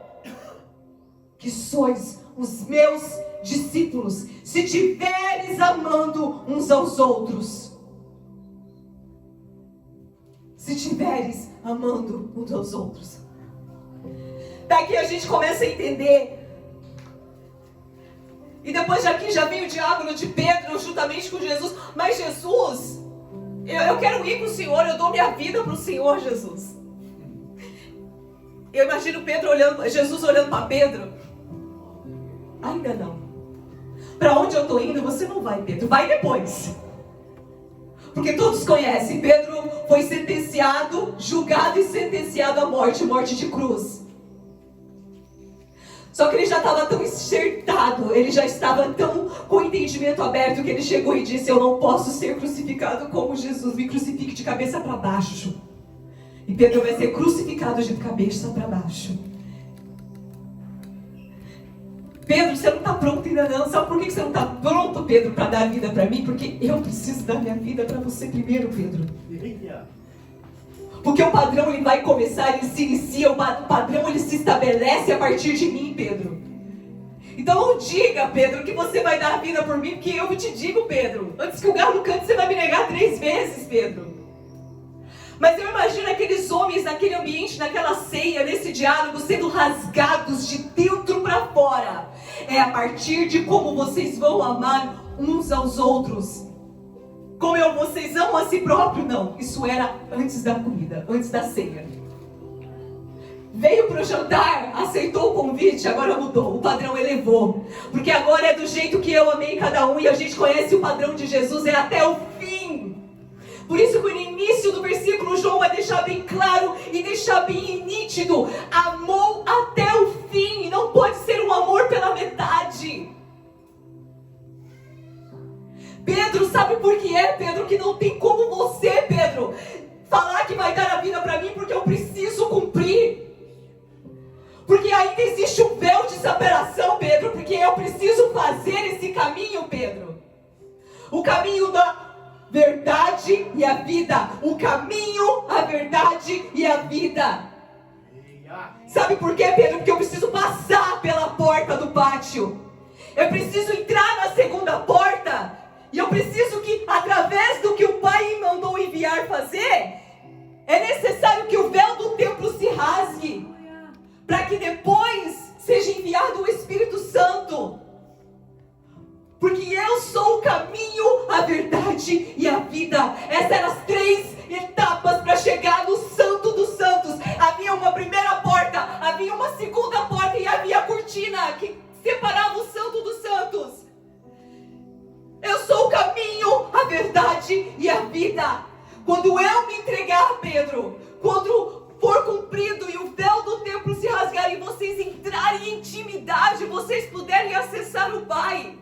que sois os meus discípulos, se tiveres amando uns aos outros. Se tiveres amando uns aos outros. Daqui a gente começa a entender. E depois daqui já vem o diálogo de Pedro juntamente com Jesus. Mas Jesus, eu quero ir com o Senhor, eu dou minha vida para o Senhor, Jesus. Eu imagino Jesus olhando para Pedro: ainda não. Para onde eu estou indo, você não vai, Pedro. Vai depois. Porque todos conhecem, Pedro foi sentenciado, julgado e sentenciado à morte de cruz. Só que ele já estava tão enxertado, ele já estava tão com o entendimento aberto, que ele chegou e disse: eu não posso ser crucificado como Jesus, me crucifique de cabeça para baixo. E Pedro vai ser crucificado de cabeça para baixo. Pedro, você não está pronto ainda não. Sabe por que você não está pronto, Pedro, para dar a vida para mim? Porque eu preciso dar minha vida para você primeiro, Pedro. Porque o padrão ele vai começar, ele se inicia, o padrão ele se estabelece a partir de mim, Pedro. Então não diga, Pedro, que você vai dar a vida por mim, porque eu te digo, Pedro, antes que o galo cante, você vai me negar 3 vezes, Pedro. Mas eu imagino aqueles homens naquele ambiente, naquela ceia, nesse diálogo, sendo rasgados de dentro para fora. É a partir de como vocês vão amar uns aos outros. Como vocês amam a si próprio? Não, isso era antes da comida, antes da ceia. Veio para o jantar, aceitou o convite, agora mudou, o padrão elevou. Porque agora é do jeito que eu amei cada um, e a gente conhece o padrão de Jesus, é até o fim. Por isso que no início do versículo João vai deixar bem claro e deixar bem nítido: amou até o fim. Não pode ser um amor pela metade. Pedro, sabe por que é, Pedro, que não tem como você, Pedro, falar que vai dar a vida para mim, porque eu preciso cumprir. Porque ainda existe um véu de separação, Pedro, porque eu preciso fazer esse caminho, Pedro. O caminho da verdade e a vida. O caminho, a verdade e a vida. Sabe por quê, Pedro? Porque eu preciso passar pela porta do pátio. Eu preciso entrar na segunda porta. E eu preciso que, através do que o Pai me mandou enviar fazer, é necessário que o véu do templo se rasgue, para que depois seja enviado o Espírito Santo. Porque eu sou o caminho, a verdade e a vida. Essas eram as 3 etapas para chegar no Santo dos Santos. Havia uma primeira porta, havia uma segunda porta e havia a cortina que separava o Santo dos Santos. Eu sou o caminho, a verdade e a vida. Quando eu me entregar, Pedro, quando for cumprido e o véu do templo se rasgar e vocês entrarem em intimidade, vocês puderem acessar o Pai,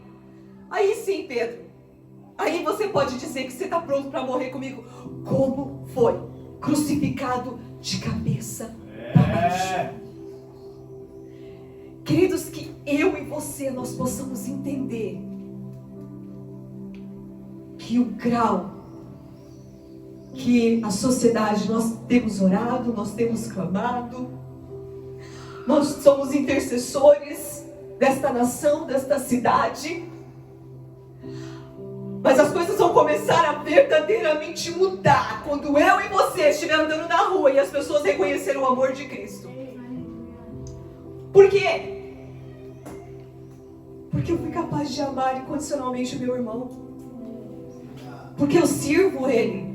aí sim, Pedro, aí você pode dizer que você está pronto para morrer comigo, como foi crucificado de cabeça para baixo. Queridos, que eu e você nós possamos entender que o grau que a sociedade, nós temos orado, nós temos clamado, nós somos intercessores desta nação, desta cidade, mas as coisas vão começar a verdadeiramente mudar quando eu e você estiver andando na rua e as pessoas reconhecerem o amor de Cristo. Por quê? Porque eu fui capaz de amar incondicionalmente o meu irmão, porque eu sirvo ele.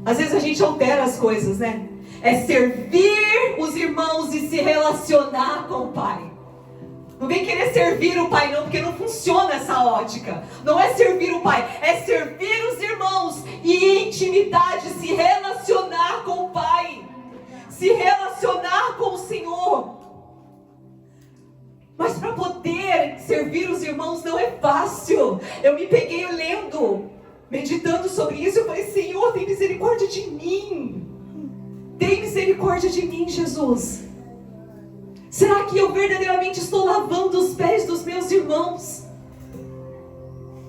Às vezes a gente altera as coisas, né? É servir os irmãos e se relacionar com o Pai. Não vem querer servir o Pai não, porque não funciona essa ótica. Não é servir o Pai, é servir os irmãos e em intimidade se relacionar com o Pai, se relacionar com o Senhor. Mas para poder servir os irmãos não é fácil. Eu me peguei lendo, meditando sobre isso, eu falei: Senhor, tem misericórdia de mim. Tem misericórdia de mim, Jesus. Será que eu verdadeiramente estou lavando os pés dos meus irmãos?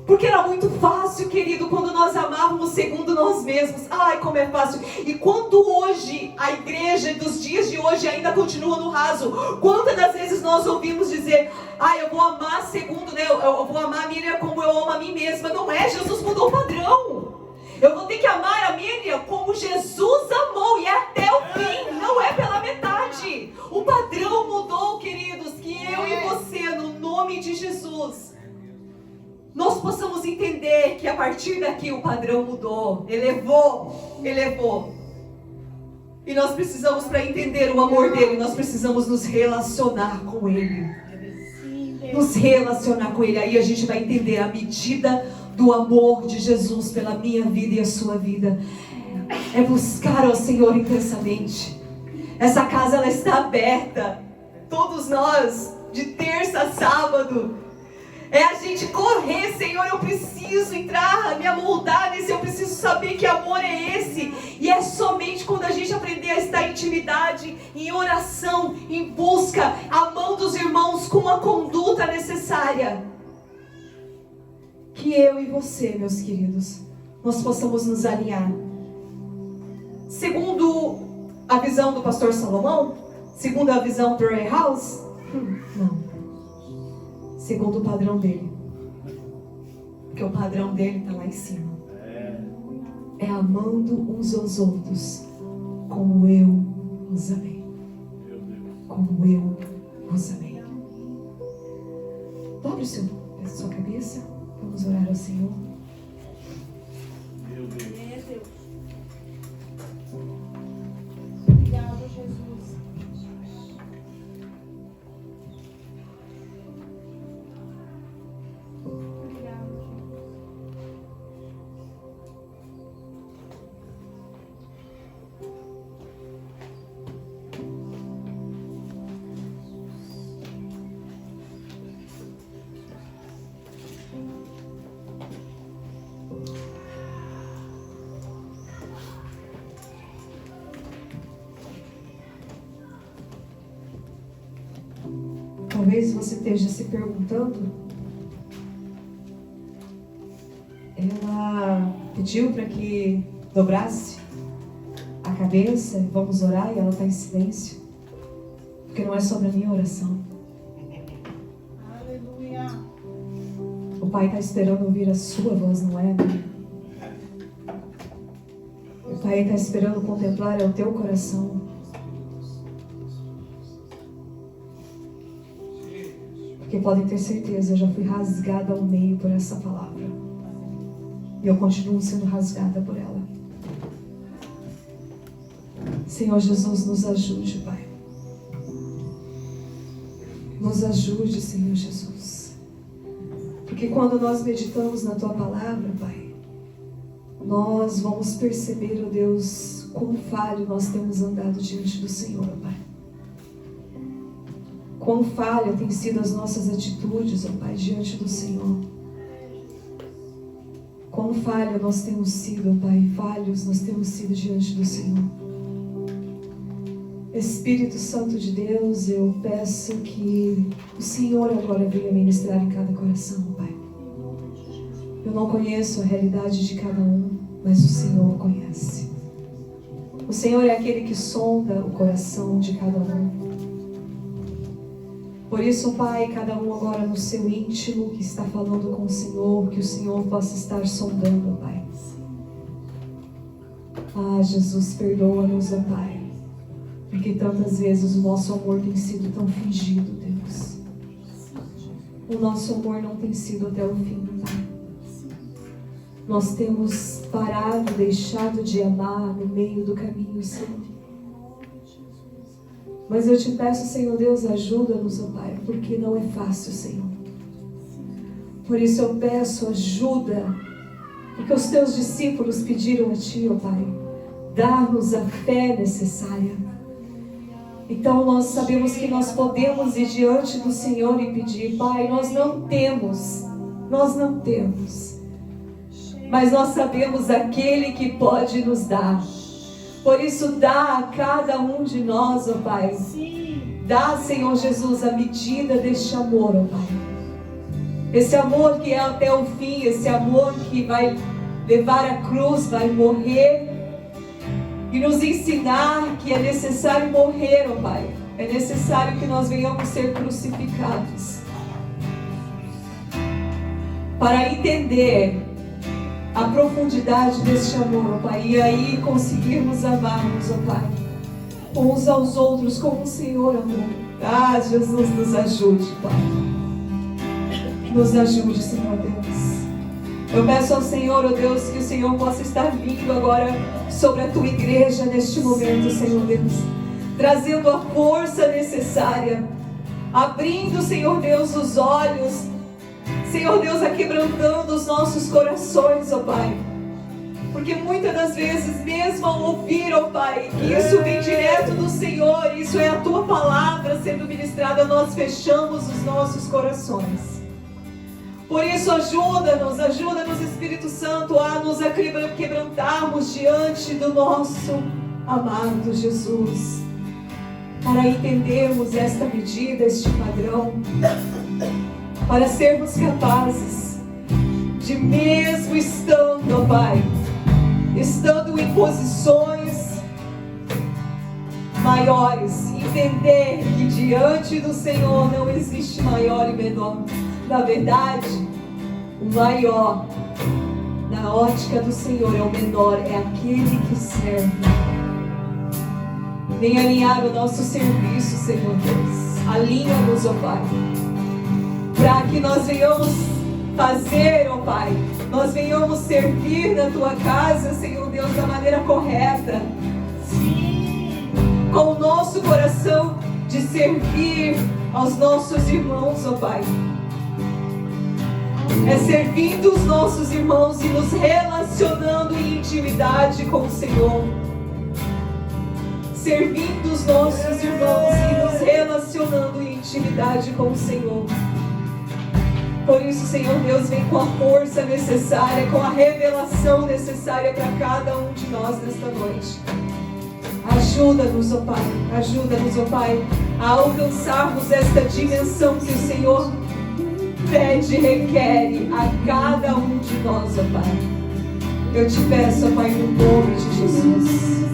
Porque era muito fácil, querido, quando nós amávamos segundo nós mesmos. Ai, como é fácil. E quando hoje, a igreja dos dias de hoje ainda continua no raso. Quantas das vezes nós ouvimos dizer: ai, eu vou amar segundo, né? Eu vou amar a Miriam como eu amo a mim mesma. Não é, Jesus mudou o padrão. Eu vou ter que amar a Miriam como Jesus amou, e é até o fim, não é pela metade. O padrão mudou, queridos, que eu e você, no nome de Jesus, nós possamos entender que a partir daqui o padrão mudou, elevou. E nós precisamos, para entender o amor dele, nós precisamos nos relacionar com ele. Nos relacionar com ele, aí a gente vai entender a medida do amor de Jesus pela minha vida e a sua vida. É buscar ao Senhor intensamente. Essa casa, ela está aberta, todos nós, de terça a sábado. É a gente correr: Senhor, eu preciso entrar, me amoldar nesse, eu preciso saber que amor é esse. E é somente quando a gente aprender a estar em intimidade, em oração, em busca, amando os irmãos com a conduta necessária, que eu e você, meus queridos, nós possamos nos alinhar. Segundo a visão do pastor Salomão, segundo a visão do Ray House, não. Segundo o padrão dele. Porque o padrão dele está lá em cima. É amando uns aos outros como eu os amei. Como eu os amei. Dobre a sua cabeça. Vamos orar ao Senhor. Meu Deus. Obrigado, Jesus. Talvez você esteja se perguntando. Ela pediu para que dobrasse a cabeça e vamos orar, e ela está em silêncio. Porque não é sobre a minha oração. Aleluia. O Pai está esperando ouvir a sua voz, não é a minha. O Pai está esperando contemplar o teu coração. Porque podem ter certeza, eu já fui rasgada ao meio por essa palavra. E eu continuo sendo rasgada por ela. Senhor Jesus, nos ajude, Pai. Nos ajude, Senhor Jesus. Porque quando nós meditamos na Tua palavra, Pai, nós vamos perceber, ó Deus, quão falho nós temos andado diante do Senhor, ó Pai. Quão falha tem sido as nossas atitudes, ó Pai, diante do Senhor. Quão falha nós temos sido, ó Pai, falhos nós temos sido diante do Senhor. Espírito Santo de Deus, eu peço que o Senhor agora venha ministrar em cada coração, Pai. Eu não conheço a realidade de cada um, mas o Senhor conhece. O Senhor é aquele que sonda o coração de cada um. Por isso, Pai, cada um agora no seu íntimo que está falando com o Senhor, que o Senhor possa estar sondando, Pai. Ah, Jesus, perdoa-nos, ó Pai. Porque tantas vezes o nosso amor tem sido tão fingido, Deus. O nosso amor não tem sido até o fim, Pai. Nós temos parado, deixado de amar no meio do caminho, Senhor. Mas eu te peço, Senhor Deus, ajuda-nos, ó Pai, porque não é fácil, Senhor. Por isso eu peço ajuda, porque os teus discípulos pediram a Ti, ó Pai, dá-nos a fé necessária. Então nós sabemos que nós podemos ir diante do Senhor e pedir, Pai, nós não temos, mas nós sabemos aquele que pode nos dar. Por isso dá a cada um de nós, ó Pai, dá, Senhor Jesus, a medida deste amor, ó Pai. Esse amor que é até o fim, esse amor que vai levar a cruz, vai morrer e nos ensinar que é necessário morrer, ó Pai. É necessário que nós venhamos ser crucificados para entender a profundidade deste amor, ó Pai, e aí conseguirmos amarmos, ó Pai, uns aos outros como o Senhor amou. Ah, Jesus, nos ajude, Pai. Nos ajude, Senhor Deus. Eu peço ao Senhor, ó Deus, que o Senhor possa estar vindo agora sobre a Tua igreja neste momento, Senhor Deus, trazendo a força necessária, abrindo, Senhor Deus, os olhos, Senhor Deus, aquebrantando os nossos corações, ó Pai. Porque muitas das vezes, mesmo ao ouvir, ó Pai, que isso vem direto do Senhor, isso é a Tua palavra sendo ministrada, nós fechamos os nossos corações. Por isso, ajuda-nos, Espírito Santo, a nos quebrantarmos diante do nosso amado Jesus, para entendermos esta medida, este padrão, para sermos capazes de, mesmo estando, ó Pai, estando em posições maiores, entender que diante do Senhor não existe maior e menor. Na verdade, o maior, na ótica do Senhor, é o menor, é aquele que serve. Vem alinhar o nosso serviço, Senhor Deus. Alinha-nos, ó Pai, para que nós venhamos fazer, ó Pai, nós venhamos servir na Tua casa, Senhor Deus, da maneira correta. Sim. Com o nosso coração de servir aos nossos irmãos, ó Pai. É servindo os nossos irmãos e nos relacionando em intimidade com o Senhor. Servindo os nossos irmãos e nos relacionando em intimidade com o Senhor. Por isso, Senhor Deus, vem com a força necessária, com a revelação necessária para cada um de nós nesta noite. Ajuda-nos, ó Pai, ajuda-nos, ó Pai, a alcançarmos esta dimensão que o Senhor pede e requer a cada um de nós, ó Pai. Eu te peço, ó Pai, no nome de Jesus.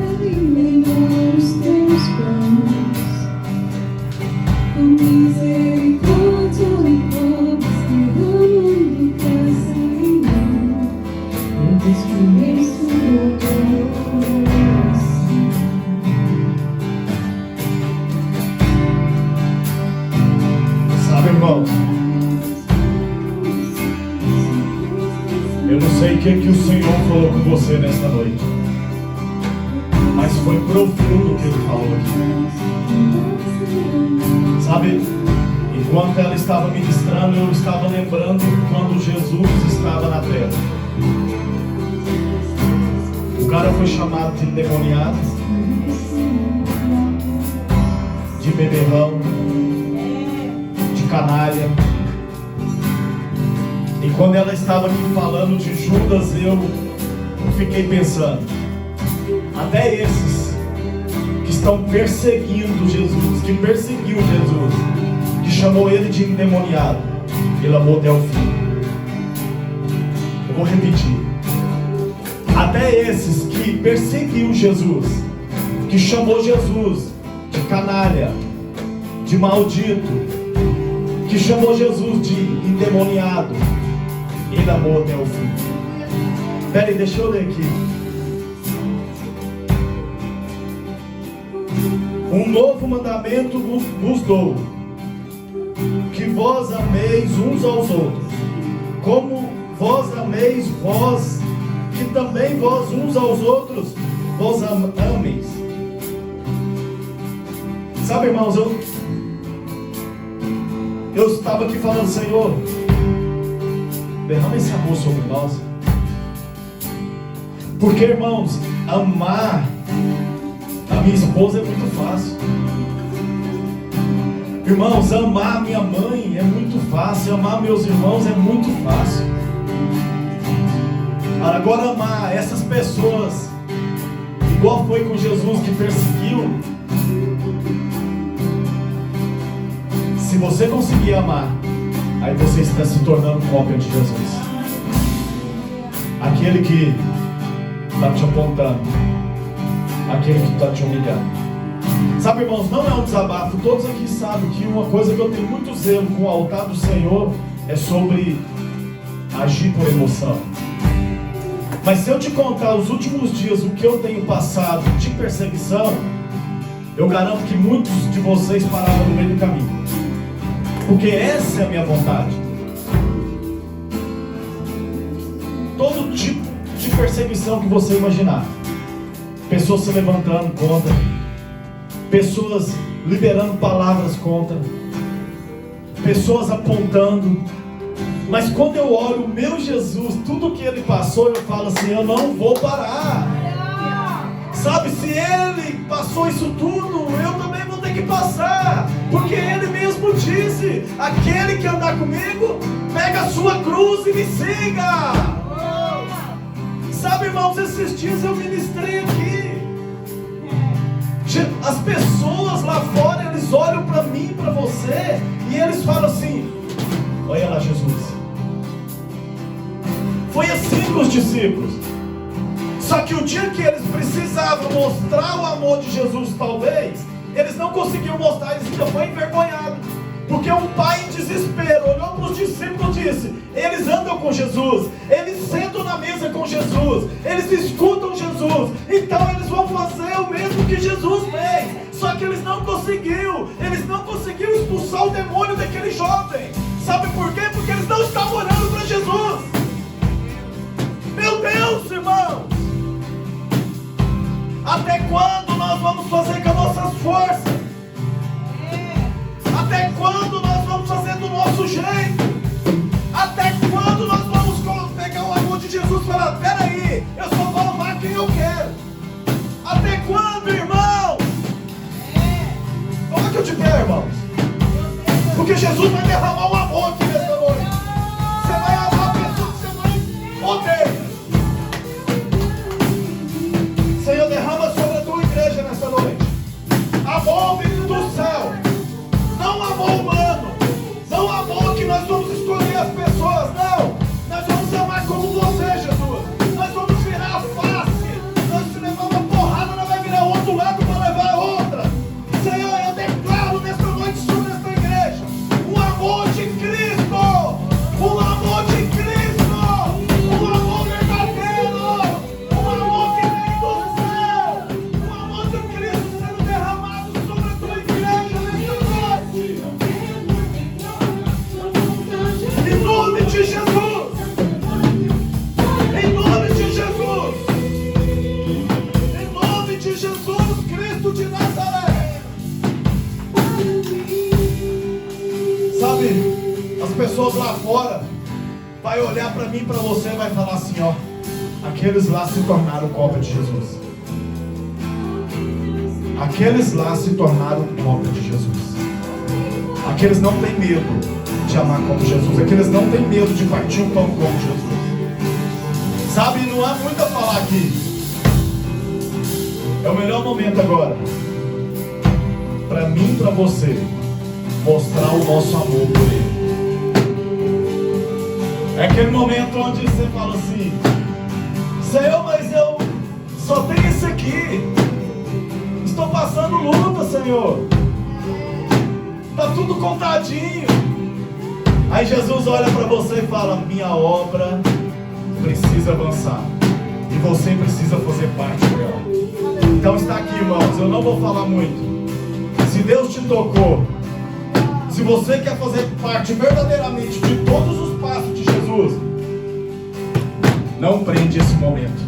Alimenta os teus planos, com misericórdia e pobres derramando graça em mim. Eu desconheço o teu coração. Sabe, irmãos, eu não sei o que o Senhor falou com você nesta noite, mas foi profundo o que Ele falou aqui. Sabe, enquanto ela estava ministrando, eu estava lembrando quando Jesus estava na terra. O cara foi chamado de endemoniado, de beberrão, de canalha. E quando ela estava aqui falando de Judas, eu fiquei pensando, até esses que estão perseguindo Jesus, que perseguiu Jesus, que chamou ele de endemoniado, ele amou até o fim. Eu vou repetir. Até esses que perseguiu Jesus, que chamou Jesus de canalha, de maldito, que chamou Jesus de endemoniado, ele amou até o fim. Peraí, deixa eu ler aqui. Um novo mandamento vos dou, que vós ameis uns aos outros, como vós ameis vós, que também vós uns aos outros vos ameis. Sabe, irmãos, eu estava aqui falando, Senhor, derrama esse amor sobre nós. Porque, irmãos, amar a minha esposa é muito fácil. Irmãos, amar minha mãe é muito fácil. Amar meus irmãos é muito fácil. Agora, amar essas pessoas, igual foi com Jesus que perseguiu. Se você conseguir amar, aí você está se tornando cópia de Jesus. Aquele que está te apontando, aquele que está te humilhando. Sabe, irmãos, não é um desabafo. Todos aqui sabem que uma coisa que eu tenho muito zelo com o altar do Senhor é sobre agir por emoção. Mas se eu te contar os últimos dias o que eu tenho passado de perseguição, eu garanto que muitos de vocês pararam no meio do caminho. Porque essa é a minha vontade. Todo tipo de perseguição que você imaginar. Pessoas se levantando contra, pessoas liberando palavras contra, pessoas apontando. Mas quando eu olho o meu Jesus, tudo que ele passou, eu falo assim, eu não vou parar. Sabe, se ele passou isso tudo, eu também vou ter que passar. Porque ele mesmo disse, aquele que andar comigo, pega a sua cruz e me siga. Sabe, irmãos, esses dias eu ministrei aqui. As pessoas lá fora, eles olham para mim, para você, e eles falam assim, olha lá Jesus. Foi assim com os discípulos. Só que o dia que eles precisavam mostrar o amor de Jesus, talvez, eles não conseguiam mostrar, eles ainda foram envergonhados. Porque um pai em desespero olhou para os discípulos e disse, eles andam com Jesus, eles sentam na mesa com Jesus, eles escutam Jesus, então eles vão fazer o mesmo que Jesus fez. Só que eles não conseguiram expulsar o demônio daquele jovem. Sabe por quê? Porque eles não estavam olhando para Jesus. Meu Deus, irmãos! Até quando nós vamos fazer com as nossas forças? Até quando nós vamos fazer do nosso jeito? Até quando nós vamos pegar o amor de Jesus e falar, peraí, eu só vou amar quem eu quero? Até quando, irmão? Coloque eu de pé, irmãos. Porque Jesus vai derramar um amor aqui nessa noite. Você vai amar a pessoa que você mais odeia. Senhor, derrama sobre a tua igreja. pessoas lá fora vai olhar para mim e para você e vai falar assim, ó, aqueles lá se tornaram cópia de Jesus. Aqueles lá se tornaram cópia de Jesus. Aqueles não têm medo de amar como Jesus. Aqueles não têm medo de partir o pão como Jesus. Sabe, não há muito a falar aqui. É o melhor momento agora para mim e para você mostrar o nosso amor por Ele. É aquele momento onde você fala assim, Senhor, mas eu só tenho isso aqui. Estou passando luta, Senhor. Está tudo contadinho. Aí Jesus olha para você e fala, minha obra precisa avançar. E você precisa fazer parte dela. Então está aqui, irmãos, eu não vou falar muito. Se Deus te tocou, se você quer fazer parte verdadeiramente de todos os passos de Jesus, não prende esse momento.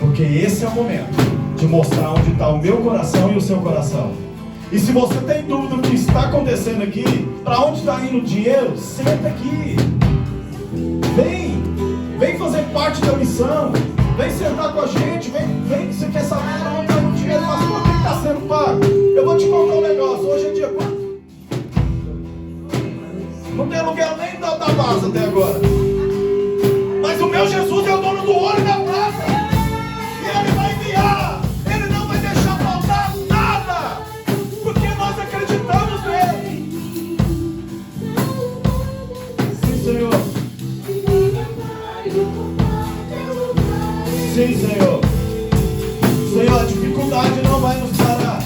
Porque esse é o momento de mostrar onde está o meu coração e o seu coração. E se você tem dúvida do que está acontecendo aqui, para onde está indo o dinheiro, senta aqui. Vem fazer parte da missão. Vem sentar com a gente. Vem, você quer saber para onde está indo o dinheiro, mas por que está sendo pago? Eu vou te contar um negócio. Hoje é dia quanto? Não tem aluguel nem da base até agora. Mas o meu Jesus é o dono do ouro e da prata. E Ele vai enviar. Ele não vai deixar faltar nada. Porque nós acreditamos nele. Sim, Senhor. Sim, Senhor. Senhor, a dificuldade não vai nos parar.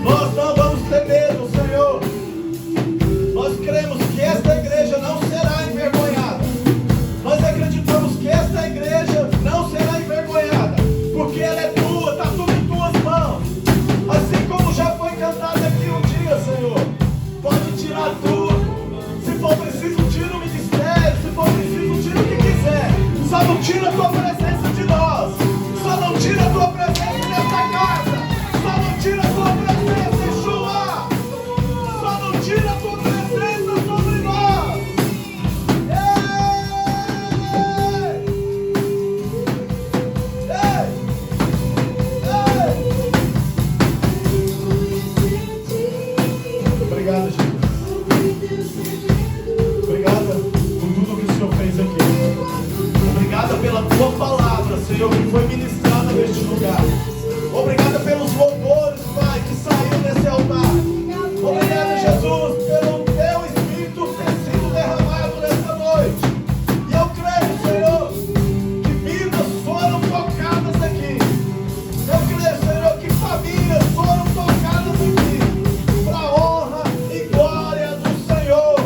Nós não vamos ter medo, Senhor. Nós cremos que esta igreja não será envergonhada. Nós acreditamos que esta igreja não será envergonhada. Porque ela é tua, está tudo em tuas mãos. Assim como já foi cantado aqui um dia, Senhor. Pode tirar tudo. Se for preciso, tira o ministério. Se for preciso, tira o que quiser. Só não tira a tua presença de nós. Só não tira a tua presença dessa casa. Só não tira a tua presença, Yeshua. Só não tira a tua presença sobre nós. Obrigado, Jesus. Obrigada por tudo que o Senhor fez aqui. Obrigada pela tua palavra, Senhor, que foi ministrada neste lugar. Obrigada pelos louvores, Pai, que saíram desse altar. Obrigado, Jesus, pelo teu Espírito ter sido derramado nesta noite. E eu creio, Senhor, que vidas foram tocadas aqui. Eu creio, Senhor, que famílias foram tocadas aqui. Para a honra e glória do Senhor.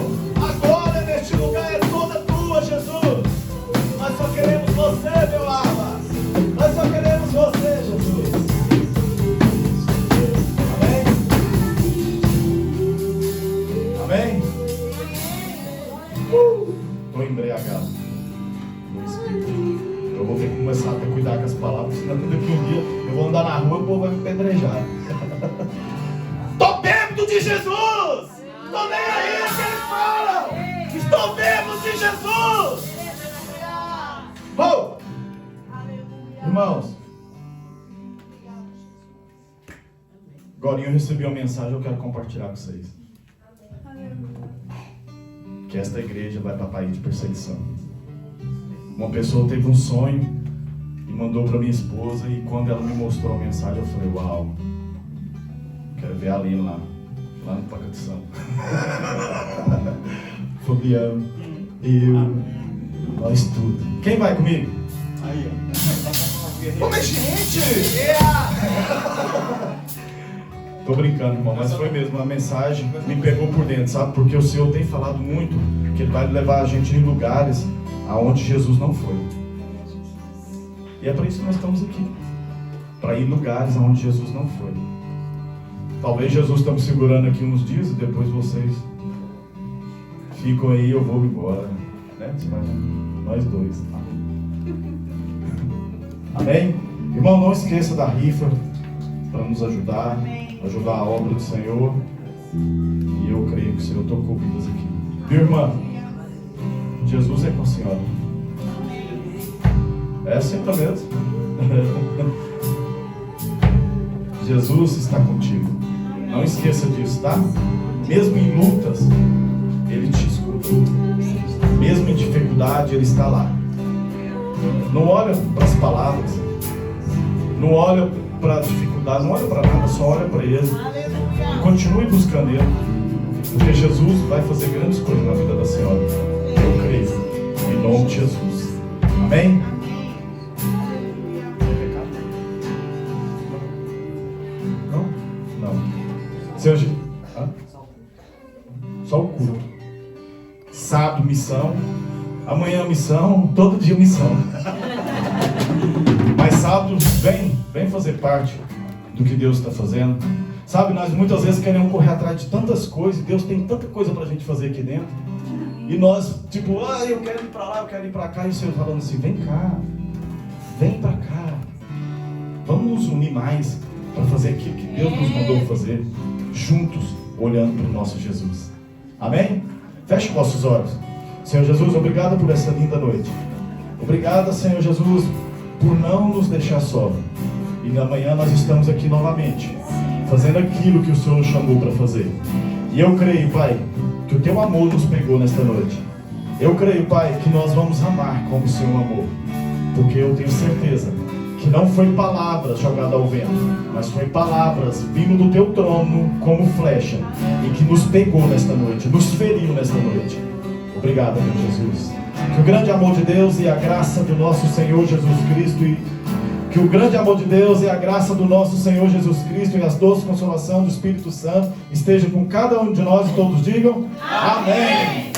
A glória neste lugar é toda tua, Jesus. Nós só queremos você, meu alma. Nós só queremos você, Jesus. Amém? Amém? Estou embriagado no Espírito. Eu vou ter que começar a ter cuidado com as palavras, senão daqui um dia eu vou andar na rua e o povo vai me pedrejar. Estou bêbado de Jesus! Estou nem aí o que eles falam! Estou bêbado de Jesus! Oh! Irmãos, agora eu recebi uma mensagem, eu quero compartilhar com vocês. Que esta igreja vai para país de perseguição. Uma pessoa teve um sonho e mandou para minha esposa, e quando ela me mostrou a mensagem eu falei, uau, quero ver a Aline lá no Pacatição. Fabiano, eu, nós tudo. Quem vai comigo? Aí, ó. Ô, mas gente! Tô brincando, irmão, mas foi mesmo, a mensagem me pegou por dentro, sabe? Porque o Senhor tem falado muito que Ele vai levar a gente em lugares aonde Jesus não foi. E é para isso que nós estamos aqui, para ir em lugares aonde Jesus não foi. Talvez Jesus está me segurando aqui uns dias e depois vocês ficam aí, eu vou embora, né? Nós dois. Amém? Irmão, não esqueça da rifa para nos ajudar a obra do Senhor. E eu creio que o Senhor tocou vidas aqui. Minha irmã, Jesus é com a senhora. É assim mesmo. Jesus está contigo. Não esqueça disso, tá? Mesmo em lutas, Ele te escuta. Mesmo em dificuldade, Ele está lá. Não olha para as palavras, não olha para a dificuldade, não olha para nada, só olha para Ele. Continue buscando Ele, porque Jesus vai fazer grandes coisas na vida da senhora. Eu creio, em nome de Jesus. Amém? Não? Não. Senhor, só o culto. Sábado, missão. Amanhã, missão. Todo dia, missão. Mas sábado, vem fazer parte do que Deus está fazendo. Sabe, nós muitas vezes queremos correr atrás de tantas coisas. Deus tem tanta coisa pra gente fazer aqui dentro. E nós, tipo, eu quero ir pra lá, eu quero ir pra cá. E o Senhor falando assim, vem cá. Vem pra cá. Vamos nos unir mais para fazer aquilo que Deus nos mandou fazer. Juntos, olhando para o nosso Jesus. Amém? Feche os vossos olhos. Senhor Jesus, obrigado por essa linda noite. Obrigado, Senhor Jesus, por não nos deixar só. E amanhã nós estamos aqui novamente, fazendo aquilo que o Senhor nos chamou para fazer. E eu creio, Pai, que o Teu amor nos pegou nesta noite. Eu creio, Pai, que nós vamos amar como o Senhor amou. Porque eu tenho certeza que não foi palavras jogadas ao vento, mas foi palavras vindo do Teu trono como flecha, e que nos pegou nesta noite, nos feriu nesta noite. Obrigado, meu Jesus. Que o grande amor de Deus e a graça do nosso Senhor Jesus Cristo que o grande amor de Deus e a graça do nosso Senhor Jesus Cristo e as doces consolação do Espírito Santo estejam com cada um de nós e todos digam amém.